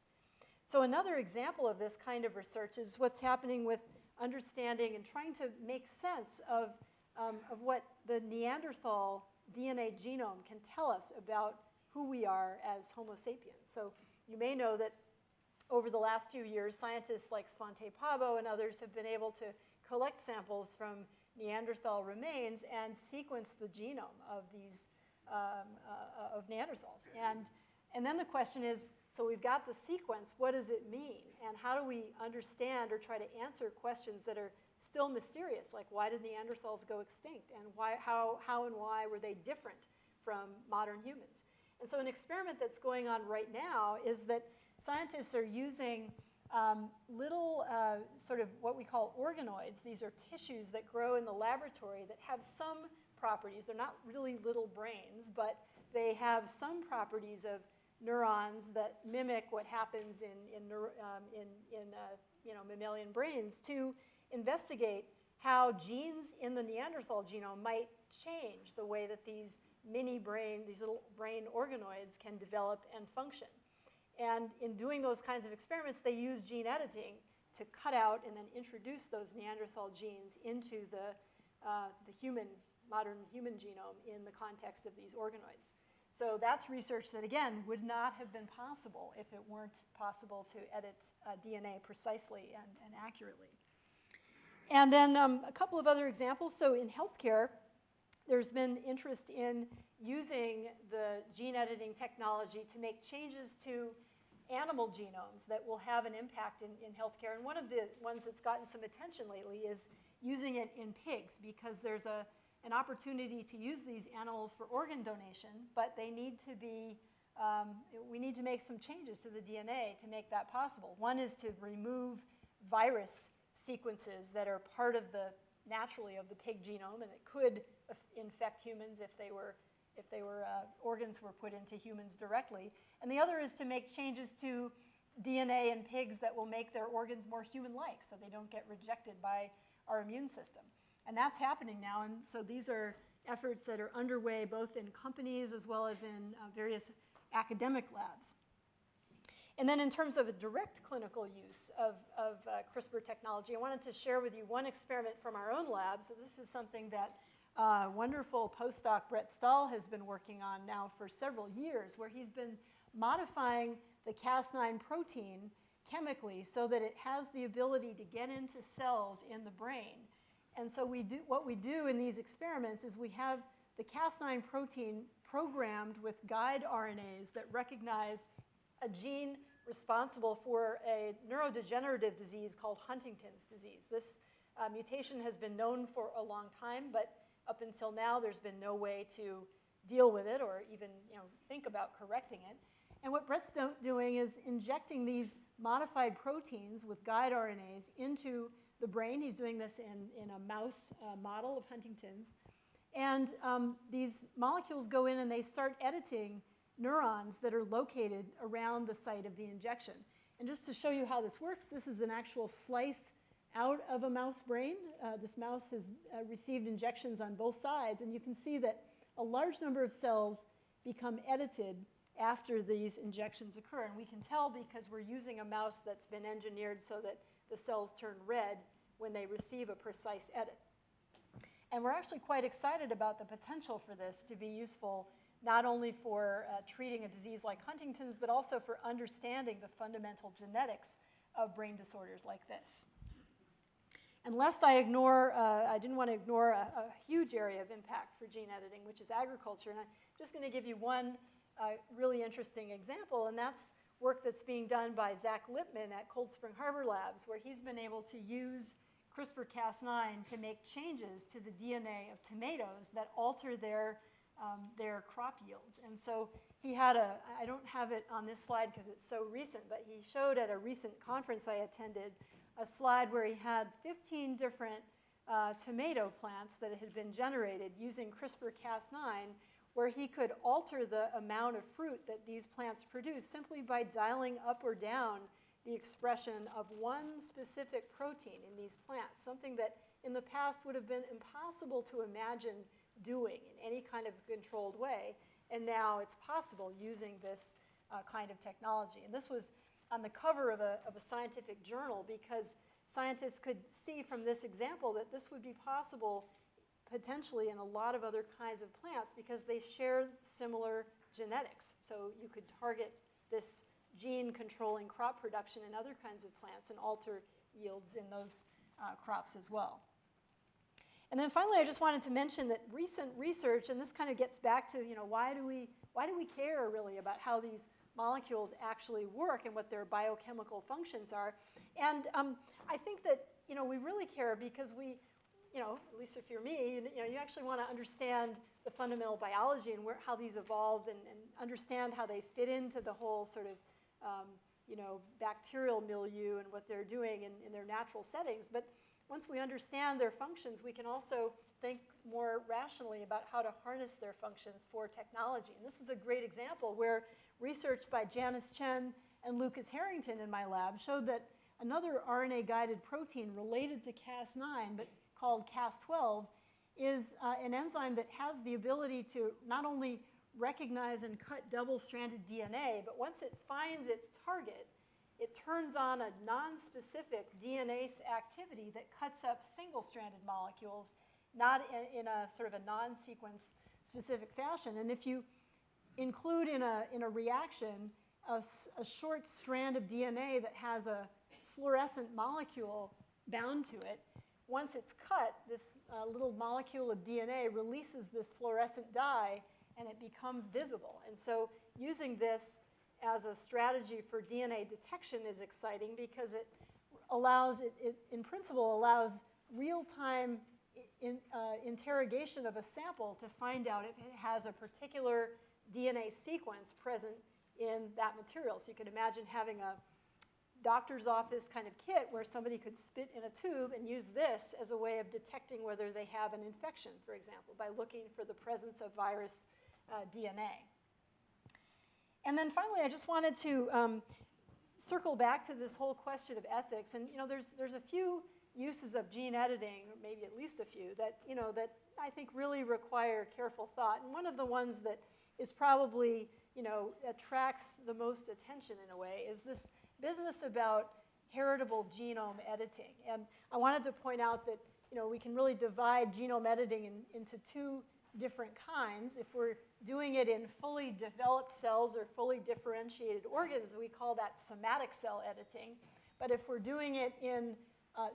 So another example of this kind of research is what's happening with understanding and trying to make sense of what the Neanderthal DNA genome can tell us about who we are as Homo sapiens. So you may know that over the last few years, scientists like Svante Pääbo and others have been able to collect samples from Neanderthal remains and sequence the genome of these of Neanderthals. And then the question is, so we've got the sequence, what does it mean? And how do we understand or try to answer questions that are still mysterious, like why did Neanderthals go extinct? And how and why were they different from modern humans? And so an experiment that's going on right now is that scientists are using little sort of what we call organoids. These are tissues that grow in the laboratory that have some properties. They're not really little brains, but they have some properties of neurons that mimic what happens in mammalian brains to investigate how genes in the Neanderthal genome might change the way that these these little brain organoids can develop and function. And in doing those kinds of experiments, they use gene editing to cut out and then introduce those Neanderthal genes into the modern human genome in the context of these organoids. So that's research that, again, would not have been possible if it weren't possible to edit DNA precisely and accurately. And then a couple of other examples. So in healthcare, there's been interest in using the gene editing technology to make changes to animal genomes that will have an impact in healthcare. And one of the ones that's gotten some attention lately is using it in pigs, because there's an opportunity to use these animals for organ donation, but they need to be, we need to make some changes to the DNA to make that possible. One is to remove virus sequences that are part of naturally of the pig genome, and it could infect humans if organs were put into humans directly. And the other is to make changes to DNA in pigs that will make their organs more human-like so they don't get rejected by our immune system. And that's happening now, and so these are efforts that are underway both in companies as well as in various academic labs. And then in terms of a direct clinical use of CRISPR technology, I wanted to share with you one experiment from our own lab. So this is something that wonderful postdoc Brett Stahl has been working on now for several years, where he's been modifying the Cas9 protein chemically so that it has the ability to get into cells in the brain. And so what we do in these experiments is we have the Cas9 protein programmed with guide RNAs that recognize a gene responsible for a neurodegenerative disease called Huntington's disease. This mutation has been known for a long time, but up until now there's been no way to deal with it or even think about correcting it. And what Brett's doing is injecting these modified proteins with guide RNAs into the brain. He's doing this in a mouse model of Huntington's. And these molecules go in and they start editing neurons that are located around the site of the injection. And just to show you how this works, this is an actual slice out of a mouse brain. This mouse has received injections on both sides, and you can see that a large number of cells become edited after these injections occur. And we can tell because we're using a mouse that's been engineered so that the cells turn red when they receive a precise edit. And we're actually quite excited about the potential for this to be useful not only for treating a disease like Huntington's, but also for understanding the fundamental genetics of brain disorders like this. And lest I ignore, I didn't want to ignore a huge area of impact for gene editing, which is agriculture. And I'm just going to give you one really interesting example, and that's work that's being done by Zach Lipman at Cold Spring Harbor Labs, where he's been able to use CRISPR-Cas9 to make changes to the DNA of tomatoes that alter their crop yields. And so he had I don't have it on this slide because it's so recent, but he showed at a recent conference I attended a slide where he had 15 different tomato plants that had been generated using CRISPR-Cas9, where he could alter the amount of fruit that these plants produce simply by dialing up or down the expression of one specific protein in these plants, something that in the past would have been impossible to imagine doing in any kind of controlled way. And now it's possible using this kind of technology. And this was on the cover of a scientific journal because scientists could see from this example that this would be possible potentially in a lot of other kinds of plants because they share similar genetics. So you could target this gene controlling crop production in other kinds of plants and alter yields in those crops as well. And then finally, I just wanted to mention that recent research, and this kind of gets back to, why do we care really about how these molecules actually work and what their biochemical functions are? And I think that, we really care because we, at least if you're me, you actually want to understand the fundamental biology and how these evolved and understand how they fit into the whole sort of, bacterial milieu and what they're doing in their natural settings. But once we understand their functions, we can also think more rationally about how to harness their functions for technology. And this is a great example where research by Janice Chen and Lucas Harrington in my lab showed that another RNA-guided protein related to Cas9, but called Cas12, is an enzyme that has the ability to not only recognize and cut double-stranded DNA, but once it finds its target, it turns on a non-specific DNA activity that cuts up single-stranded molecules, not in a sort of a non-sequence specific fashion. And if you include in a reaction a short strand of DNA that has a fluorescent molecule bound to it, once it's cut, this little molecule of DNA releases this fluorescent dye and it becomes visible. And so using this as a strategy for DNA detection is exciting because it allows, it in principle allows real-time interrogation of a sample to find out if it has a particular DNA sequence present in that material. So you could imagine having a doctor's office kind of kit where somebody could spit in a tube and use this as a way of detecting whether they have an infection, for example, by looking for the presence of virus DNA. And then finally, I just wanted to circle back to this whole question of ethics. And there's a few uses of gene editing, or maybe at least a few, that that I think really require careful thought. And one of the ones that is probably attracts the most attention in a way is this business about heritable genome editing. And I wanted to point out that we can really divide genome editing into two different kinds. If we're doing it in fully developed cells or fully differentiated organs, we call that somatic cell editing. But if we're doing it in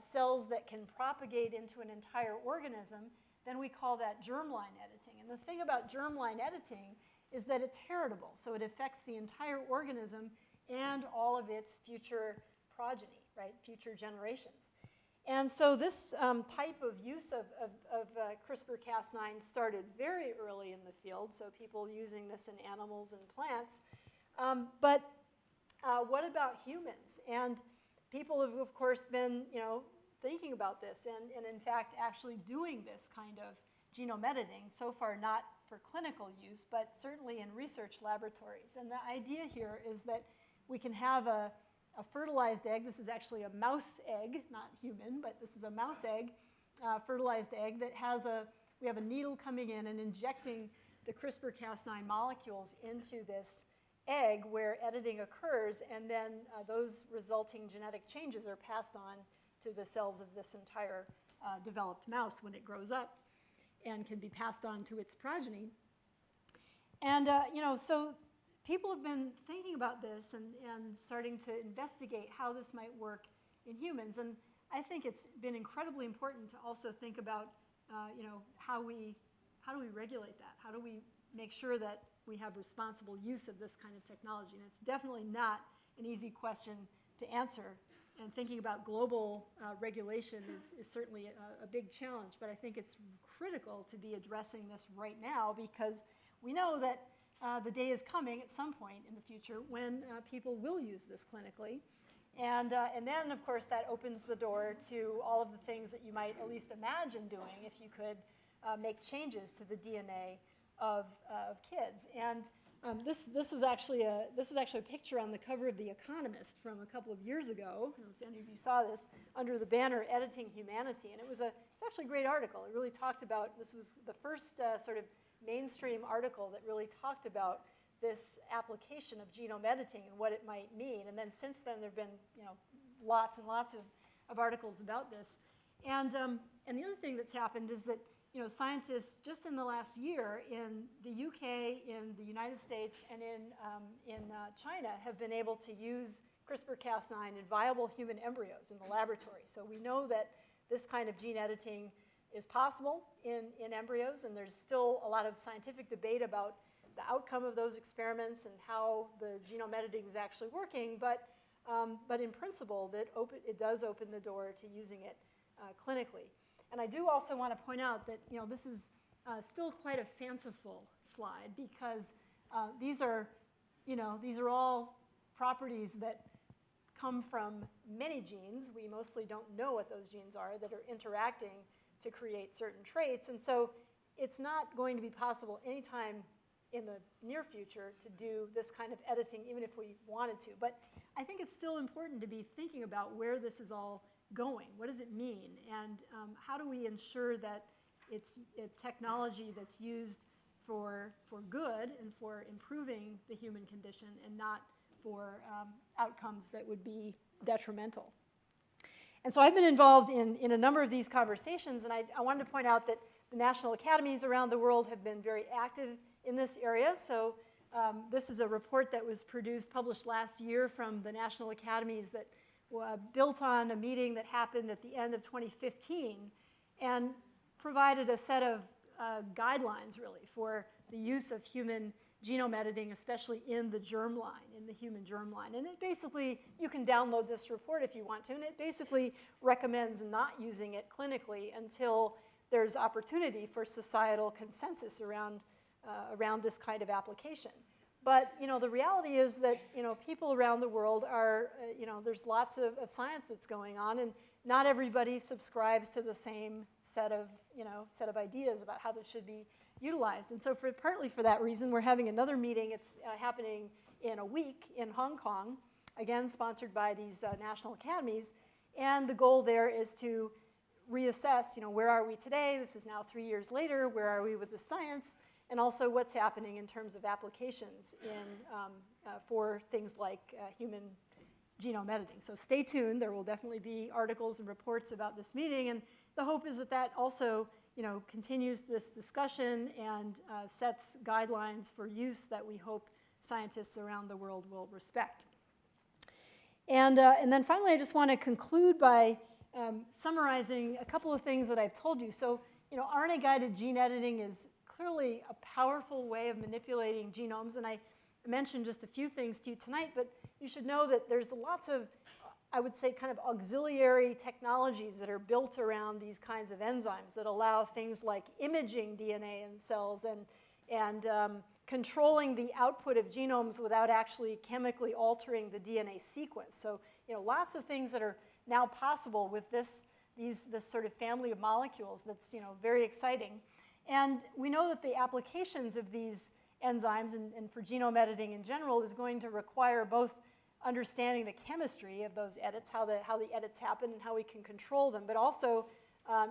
cells that can propagate into an entire organism, then we call that germline editing. And the thing about germline editing is that it's heritable, so it affects the entire organism and all of its future progeny, right, future generations. And so this type of use of CRISPR-Cas9 started very early in the field, so people using this in animals and plants. But what about humans? And people have, of course, been, thinking about this and in fact, actually doing this kind of genome editing. So far, not for clinical use, but certainly in research laboratories. And the idea here is that we can have a fertilized egg. This is actually a mouse egg, not human, but this is a mouse egg, fertilized egg that has we have a needle coming in and injecting the CRISPR-Cas9 molecules into this egg where editing occurs, and then those resulting genetic changes are passed on to the cells of this entire developed mouse when it grows up and can be passed on to its progeny. And, so people have been thinking about this and starting to investigate how this might work in humans. And I think it's been incredibly important to also think about, how do we regulate that? How do we make sure that we have responsible use of this kind of technology? And it's definitely not an easy question to answer. And thinking about global regulation is certainly a big challenge. But I think it's critical to be addressing this right now, because we know that the day is coming at some point in the future when people will use this clinically. And then, of course, that opens the door to all of the things that you might at least imagine doing if you could make changes to the DNA of kids. And this was actually a picture on the cover of The Economist from a couple of years ago. I don't know if any of you saw this, under the banner "Editing Humanity," and it's actually a great article. It really talked about, this was the first sort of mainstream article that really talked about this application of genome editing and what it might mean. And then since then, there have been lots and lots of articles about this. And the other thing that's happened is that scientists just in the last year in the UK, in the United States, and in China have been able to use CRISPR-Cas9 in viable human embryos in the laboratory. So we know that this kind of gene editing is possible in embryos, and there's still a lot of scientific debate about the outcome of those experiments and how the genome editing is actually working, but in principle, it does open the door to using it clinically. And I do also want to point out that this is still quite a fanciful slide, because these are all properties that come from many genes. We mostly don't know what those genes are that are interacting to create certain traits, and so it's not going to be possible anytime in the near future to do this kind of editing, even if we wanted to. But I think it's still important to be thinking about where this is all going. What does it mean? And how do we ensure that it's a technology that's used for good and for improving the human condition and not for outcomes that would be detrimental? And so I've been involved in a number of these conversations, and I wanted to point out that the national academies around the world have been very active in this area. So this is a report that was published last year from the national academies that built on a meeting that happened at the end of 2015 and provided a set of guidelines, really, for the use of human genome editing, especially in the germline, in the human germline. And it basically, you can download this report if you want to, and it basically recommends not using it clinically until there's opportunity for societal consensus around this kind of application. But the reality is that people around the world are there's lots of science that's going on, and not everybody subscribes to the same set of ideas about how this should be utilized. And so partly for that reason, we're having another meeting. It's happening in a week in Hong Kong, again sponsored by these national academies. And the goal there is to reassess, where are we today? This is now 3 years later. Where are we with the science? And also what's happening in terms of applications for things like human genome editing. So stay tuned. There will definitely be articles and reports about this meeting. And the hope is that also continues this discussion and sets guidelines for use that we hope scientists around the world will respect. And then finally, I just want to conclude by summarizing a couple of things that I've told you. So, RNA-guided gene editing is clearly a powerful way of manipulating genomes, and I mentioned just a few things to you tonight, but you should know that there's lots of, I would say, kind of auxiliary technologies that are built around these kinds of enzymes that allow things like imaging DNA in cells and controlling the output of genomes without actually chemically altering the DNA sequence. So, lots of things that are now possible with this sort of family of molecules that's, very exciting. And we know that the applications of these enzymes and for genome editing in general is going to require both understanding the chemistry of those edits, how the edits happen and how we can control them, but also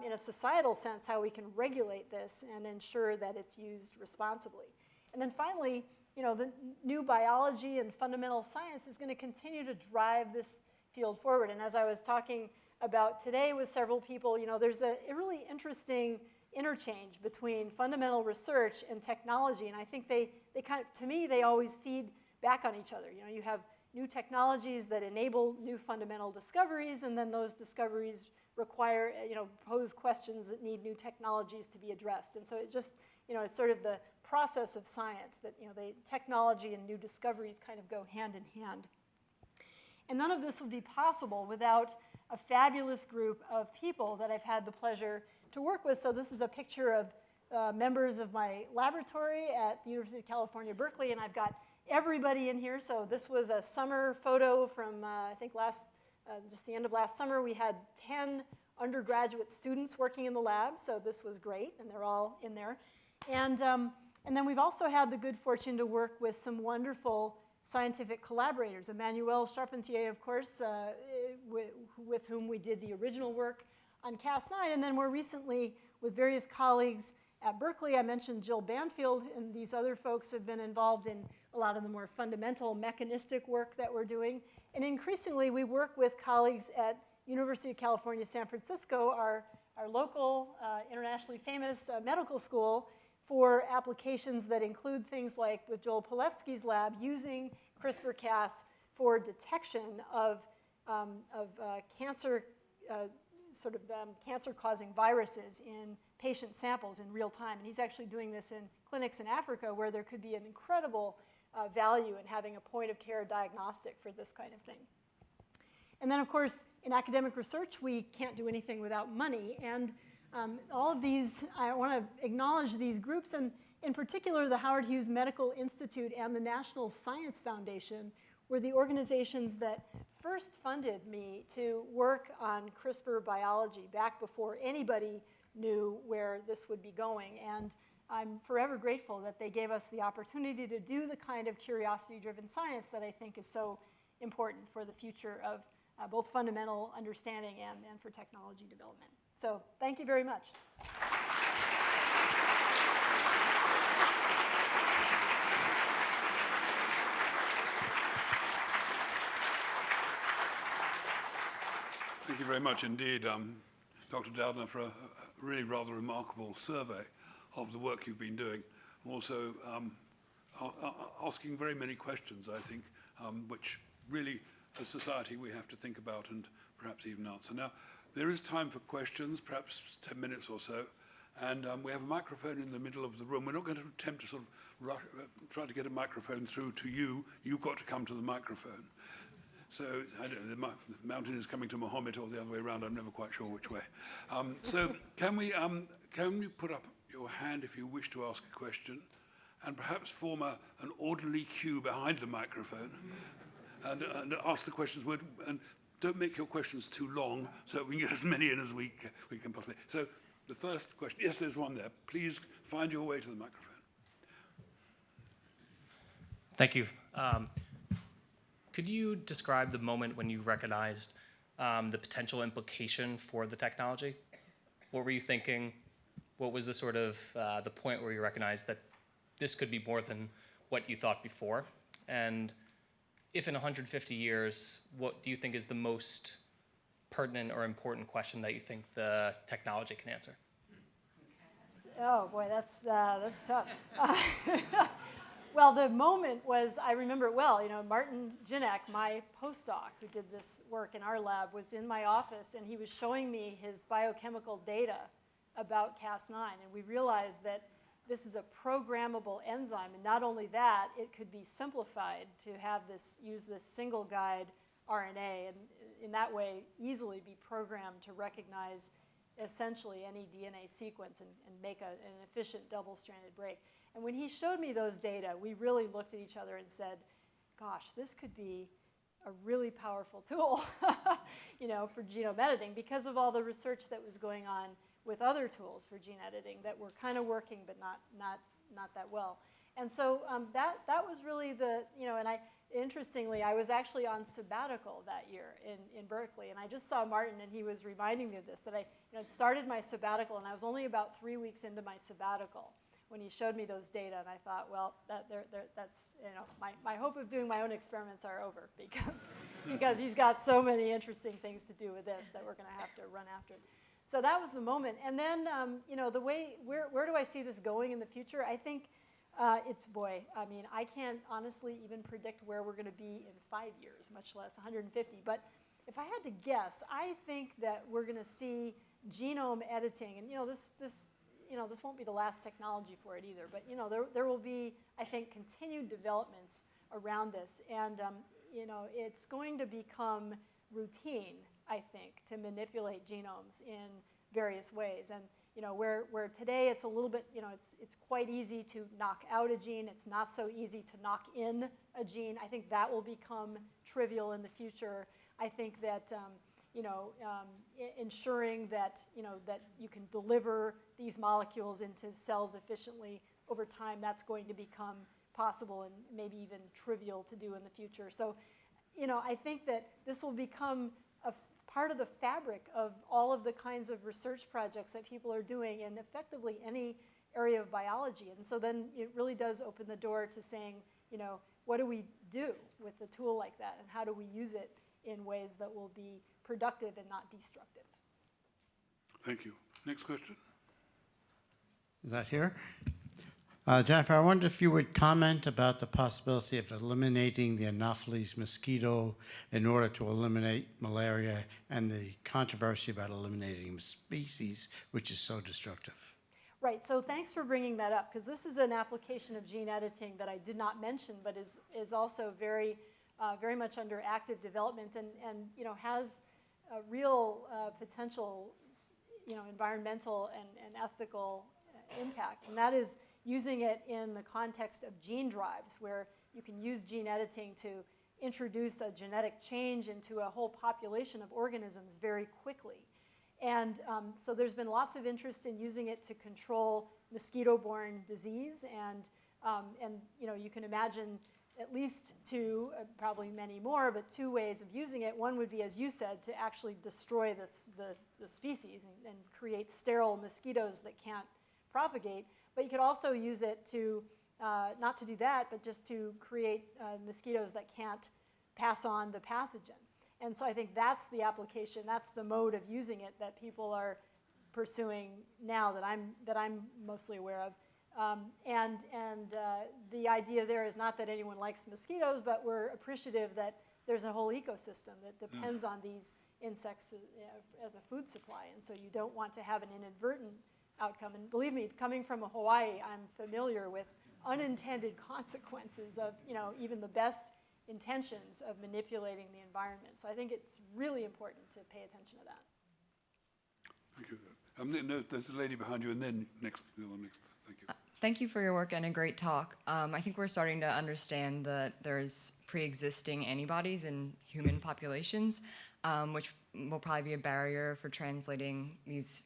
in a societal sense, how we can regulate this and ensure that it's used responsibly. And then finally, the new biology and fundamental science is going to continue to drive this field forward. And as I was talking about today with several people, there's a really interesting interchange between fundamental research and technology. And I think they kind of, to me, they always feed back on each other. You have new technologies that enable new fundamental discoveries, and then those discoveries require, pose questions that need new technologies to be addressed. And so it just, it's sort of the process of science that, technology and new discoveries kind of go hand in hand. And none of this would be possible without a fabulous group of people that I've had the pleasure to work with. So this is a picture of members of my laboratory at the University of California, Berkeley, and I've got everybody in here. So this was a summer photo from, I think, just the end of last summer. We had 10 undergraduate students working in the lab, so this was great, and they're all in there. And then we've also had the good fortune to work with some wonderful scientific collaborators. Emmanuel Charpentier, of course, with whom we did the original work on Cas9, and then more recently with various colleagues at Berkeley. I mentioned Jill Banfield, and these other folks have been involved in a lot of the more fundamental mechanistic work that we're doing. And increasingly, we work with colleagues at University of California, San Francisco, our local, internationally famous medical school, for applications that include things like with Joel Palevsky's lab, using CRISPR-Cas for detection of cancer, cancer-causing viruses in patient samples in real time. And he's actually doing this in clinics in Africa, where there could be an incredible value in having a point-of-care diagnostic for this kind of thing. And then, of course, in academic research, we can't do anything without money. And all of these, I want to acknowledge these groups, and in particular, the Howard Hughes Medical Institute and the National Science Foundation were the organizations that first funded me to work on CRISPR biology back before anybody knew where this would be going. And I'm forever grateful that they gave us the opportunity to do the kind of curiosity-driven science that I think is so important for the future of both fundamental understanding and for technology development. So thank you very much. Thank you very much indeed, Dr. Doudna, for a really rather remarkable survey of the work you've been doing. Also asking very many questions, I think, which really, as society, we have to think about and perhaps even answer. Now, there is time for questions, perhaps 10 minutes or so, and we have a microphone in the middle of the room. We're not going to attempt to sort of try to get a microphone through to you. You've got to come to the microphone. So, I don't know, the mountain is coming to Mohammed or the other way around. I'm never quite sure which way. So can you put up your hand if you wish to ask a question, and perhaps form an orderly queue behind the microphone, and ask the questions, and don't make your questions too long so we can get as many in as we can possibly. So the first question, yes, there's one there. Please find your way to the microphone. Thank you. Could you describe the moment when you recognized the potential implication for the technology? What were you thinking? What was the sort of the point where you recognized that this could be more than what you thought before? And if in 150 years, what do you think is the most pertinent or important question that you think the technology can answer? Oh boy, that's tough. Well, the moment was, I remember it well, Martin Jinek, my postdoc who did this work in our lab, was in my office, and he was showing me his biochemical data about Cas9, and we realized that this is a programmable enzyme, and not only that, it could be simplified to use this single guide RNA, and in that way easily be programmed to recognize essentially any DNA sequence and make an efficient double-stranded break. And when he showed me those data, we really looked at each other and said, gosh, this could be a really powerful tool for genome editing because of all the research that was going on with other tools for gene editing that were kind of working but not that well. And so that was really and interestingly, I was actually on sabbatical that year in Berkeley, and I just saw Martin, and he was reminding me of this, that I had started my sabbatical, and I was only about 3 weeks into my sabbatical when he showed me those data, and I thought, well, that's my hope of doing my own experiments are over because he's got so many interesting things to do with this that we're going to have to run after. So that was the moment, and then the way where do I see this going in the future? I think. I can't honestly even predict where we're going to be in 5 years, much less 150. But if I had to guess, I think that we're going to see genome editing, and this won't be the last technology for it either. But there will be, I think, continued developments around this, and it's going to become routine, I think, to manipulate genomes in various ways. And where today it's a little bit, it's quite easy to knock out a gene. It's not so easy to knock in a gene. I think that will become trivial in the future. I think that, ensuring that, that you can deliver these molecules into cells efficiently over time, that's going to become possible and maybe even trivial to do in the future. So, I think that this will become a part of the fabric of all of the kinds of research projects that people are doing in effectively any area of biology. And so then it really does open the door to saying, what do we do with a tool like that? And how do we use it in ways that will be productive and not destructive? Thank you. Next question. Is that here? Jennifer, I wondered if you would comment about the possibility of eliminating the Anopheles mosquito in order to eliminate malaria and the controversy about eliminating species, which is so destructive. Right, so thanks for bringing that up, because this is an application of gene editing that I did not mention, but is also very much under active development and has a real potential environmental and ethical impact, and that is using it in the context of gene drives, where you can use gene editing to introduce a genetic change into a whole population of organisms very quickly. And so there's been lots of interest in using it to control mosquito-borne disease, and you can imagine at least two, probably many more, but two ways of using it. One would be, as you said, to actually destroy the species and create sterile mosquitoes that can't propagate. But you could also use it to, not to do that, but just to create mosquitoes that can't pass on the pathogen. And so I think that's the application, that's the mode of using it that people are pursuing now that I'm mostly aware of. The idea there is not that anyone likes mosquitoes, but we're appreciative that there's a whole ecosystem that depends on these insects as a food supply. And so you don't want to have an inadvertent outcome. And believe me, coming from Hawaii, I'm familiar with unintended consequences of even the best intentions of manipulating the environment. So I think it's really important to pay attention to that. Thank you. No, there's a lady behind you, and then next. Thank you. Thank you for your work and a great talk. I think we're starting to understand that there's pre-existing antibodies in human populations, which will probably be a barrier for translating these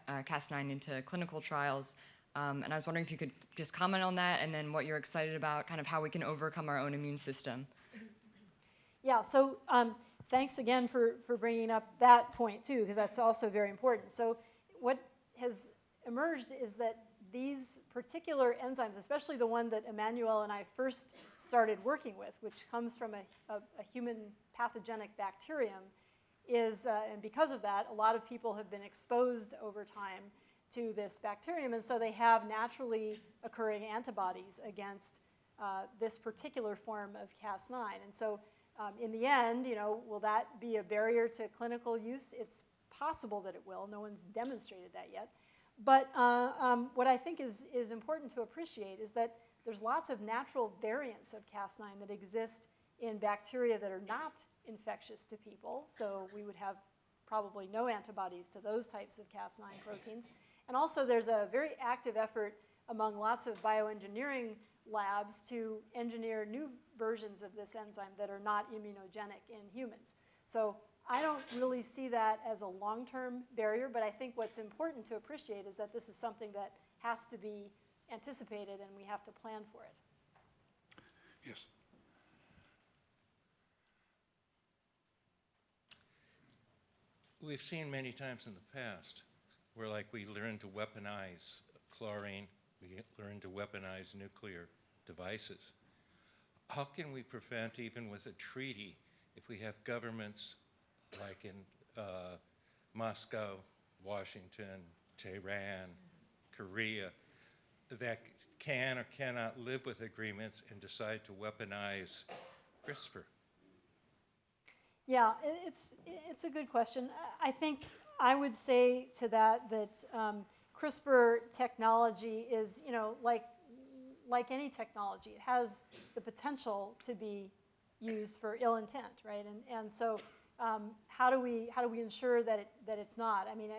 Cas9 into clinical trials. And I was wondering if you could just comment on that, and then what you're excited about, kind of how we can overcome our own immune system. Yeah, so thanks again for bringing up that point too, because that's also very important. So what has emerged is that these particular enzymes, especially the one that Emmanuel and I first started working with, which comes from a human pathogenic bacterium, and because of that, a lot of people have been exposed over time to this bacterium, and so they have naturally occurring antibodies against this particular form of Cas9. And so in the end, will that be a barrier to clinical use? It's possible that it will. No one's demonstrated that yet. But what I think is important to appreciate is that there's lots of natural variants of Cas9 that exist in bacteria that are not infectious to people. So we would have probably no antibodies to those types of Cas9 proteins. And also there's a very active effort among lots of bioengineering labs to engineer new versions of this enzyme that are not immunogenic in humans. So I don't really see that as a long-term barrier, but I think what's important to appreciate is that this is something that has to be anticipated and we have to plan for it. Yes. We've seen many times in the past where, like, we learn to weaponize chlorine, we learn to weaponize nuclear devices. How can we prevent, even with a treaty, if we have governments like in Moscow, Washington, Tehran, Korea, that can or cannot live with agreements and decide to weaponize CRISPR? Yeah, it's a good question. I think I would say to that CRISPR technology is, like any technology, it has the potential to be used for ill intent, right? And so how do we ensure that it's not? I mean,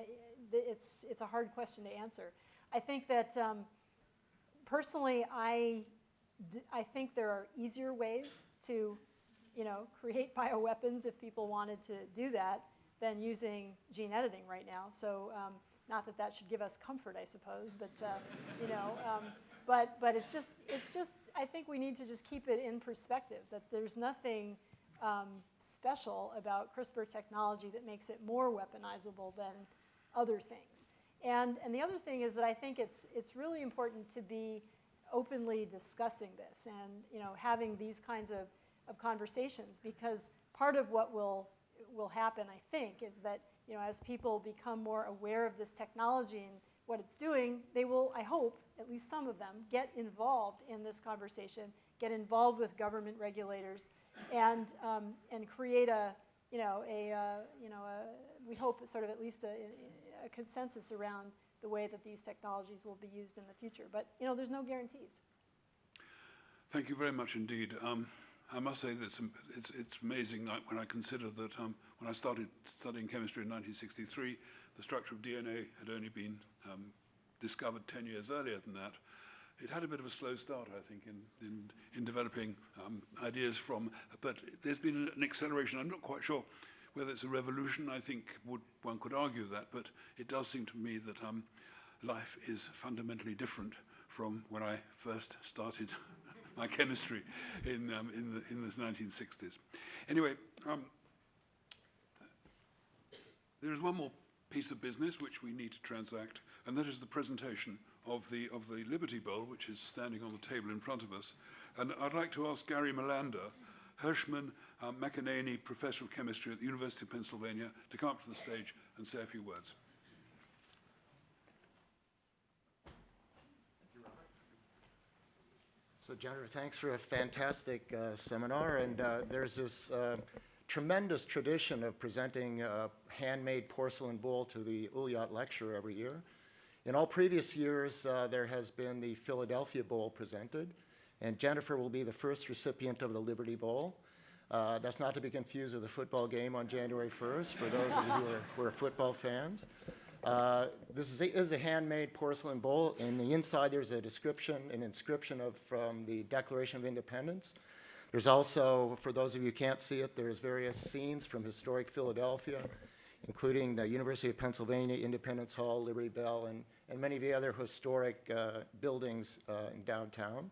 it's a hard question to answer. I think that personally, I think there are easier ways to create bioweapons if people wanted to do that than using gene editing right now. So not that should give us comfort, I suppose, but but it's just I think we need to just keep it in perspective that there's nothing special about CRISPR technology that makes it more weaponizable than other things. And the other thing is that I think it's really important to be openly discussing this and having these kinds of conversations, because part of what will happen, I think, is that as people become more aware of this technology and what it's doing, they will, I hope, at least some of them, get involved in this conversation, get involved with government regulators, and create we hope sort of at least a consensus around the way that these technologies will be used in the future. But there's no guarantees. Thank you very much indeed. I must say that it's amazing when I consider that when I started studying chemistry in 1963, the structure of DNA had only been discovered 10 years earlier than that. It had a bit of a slow start, I think, in developing ideas but there's been an acceleration. I'm not quite sure whether it's a revolution. I think one could argue that, but it does seem to me that life is fundamentally different from when I first started my chemistry in the 1960s. Anyway, there is one more piece of business which we need to transact, and that is the presentation of the Liberty Bowl, which is standing on the table in front of us. And I'd like to ask Gary Melander, Hirschman McEnany Professor of Chemistry at the University of Pennsylvania, to come up to the stage and say a few words. So Jennifer, thanks for a fantastic seminar. And there's this tremendous tradition of presenting a handmade porcelain bowl to the Ullyot Lecture every year. In all previous years, there has been the Philadelphia Bowl presented, and Jennifer will be the first recipient of the Liberty Bowl. That's not to be confused with the football game on January 1st, for those of you who are football fans. This is a handmade porcelain bowl. In the inside, there's an inscription from the Declaration of Independence. There's also, for those of you who can't see it, there's various scenes from historic Philadelphia, including the University of Pennsylvania, Independence Hall, Liberty Bell, and many of the other historic buildings in downtown.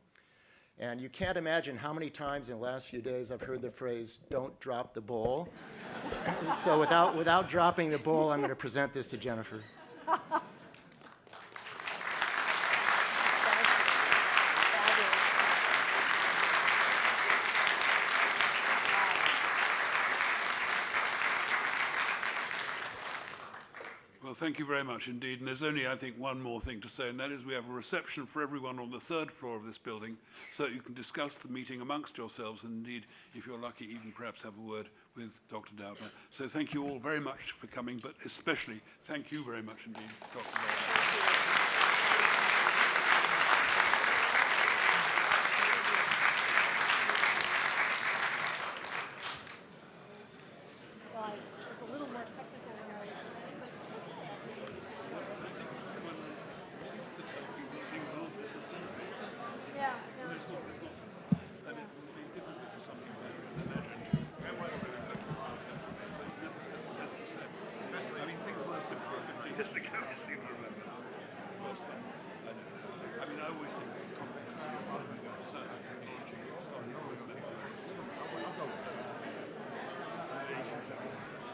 And you can't imagine how many times in the last few days I've heard the phrase, "Don't drop the bowl." So without dropping the bowl, I'm going to present this to Jennifer. Well, thank you very much indeed. And there's only, I think, one more thing to say, and that is we have a reception for everyone on the third floor of this building so that you can discuss the meeting amongst yourselves and indeed, if you're lucky, even perhaps have a word with Dr. Doudna. So thank you all very much for coming, but especially thank you very much indeed, Dr. Doudna. Well, I was a little more technical than it's not simple. And it will be difficult for some people to imagine. That's the same. I mean, things were simpler 50 years ago, I seem to remember. Well, some. I know. I mean, I always think complexity of science and technology starting with mathematics. In the 1870s, that's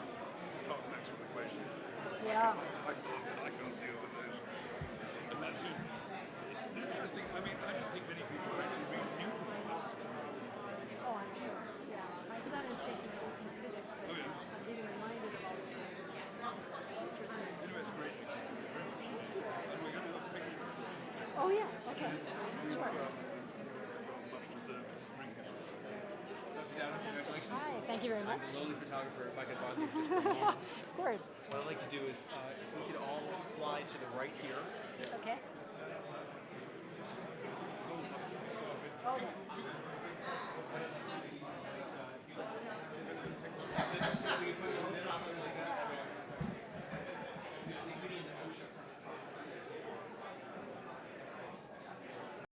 Clark Maxwell equations. Yeah. I can't deal with those. And that's it. It's interesting. I mean, I don't think many people actually read Newton and understand. Oh, I'm sure. Yeah. My son is taking open physics right Oh, yeah. now, so I'm getting reminded of all these things. It's interesting. Anyway, it's great. Thank you very much. And we're going to have a picture of it. Oh, yeah. Okay. Sure. Much deserved drink. Congratulations. Hi. Thank you very much. I'm a lowly photographer. If I could bother you just for a moment. Of course. What I'd like to do is, if we could all slide to the right here. Okay.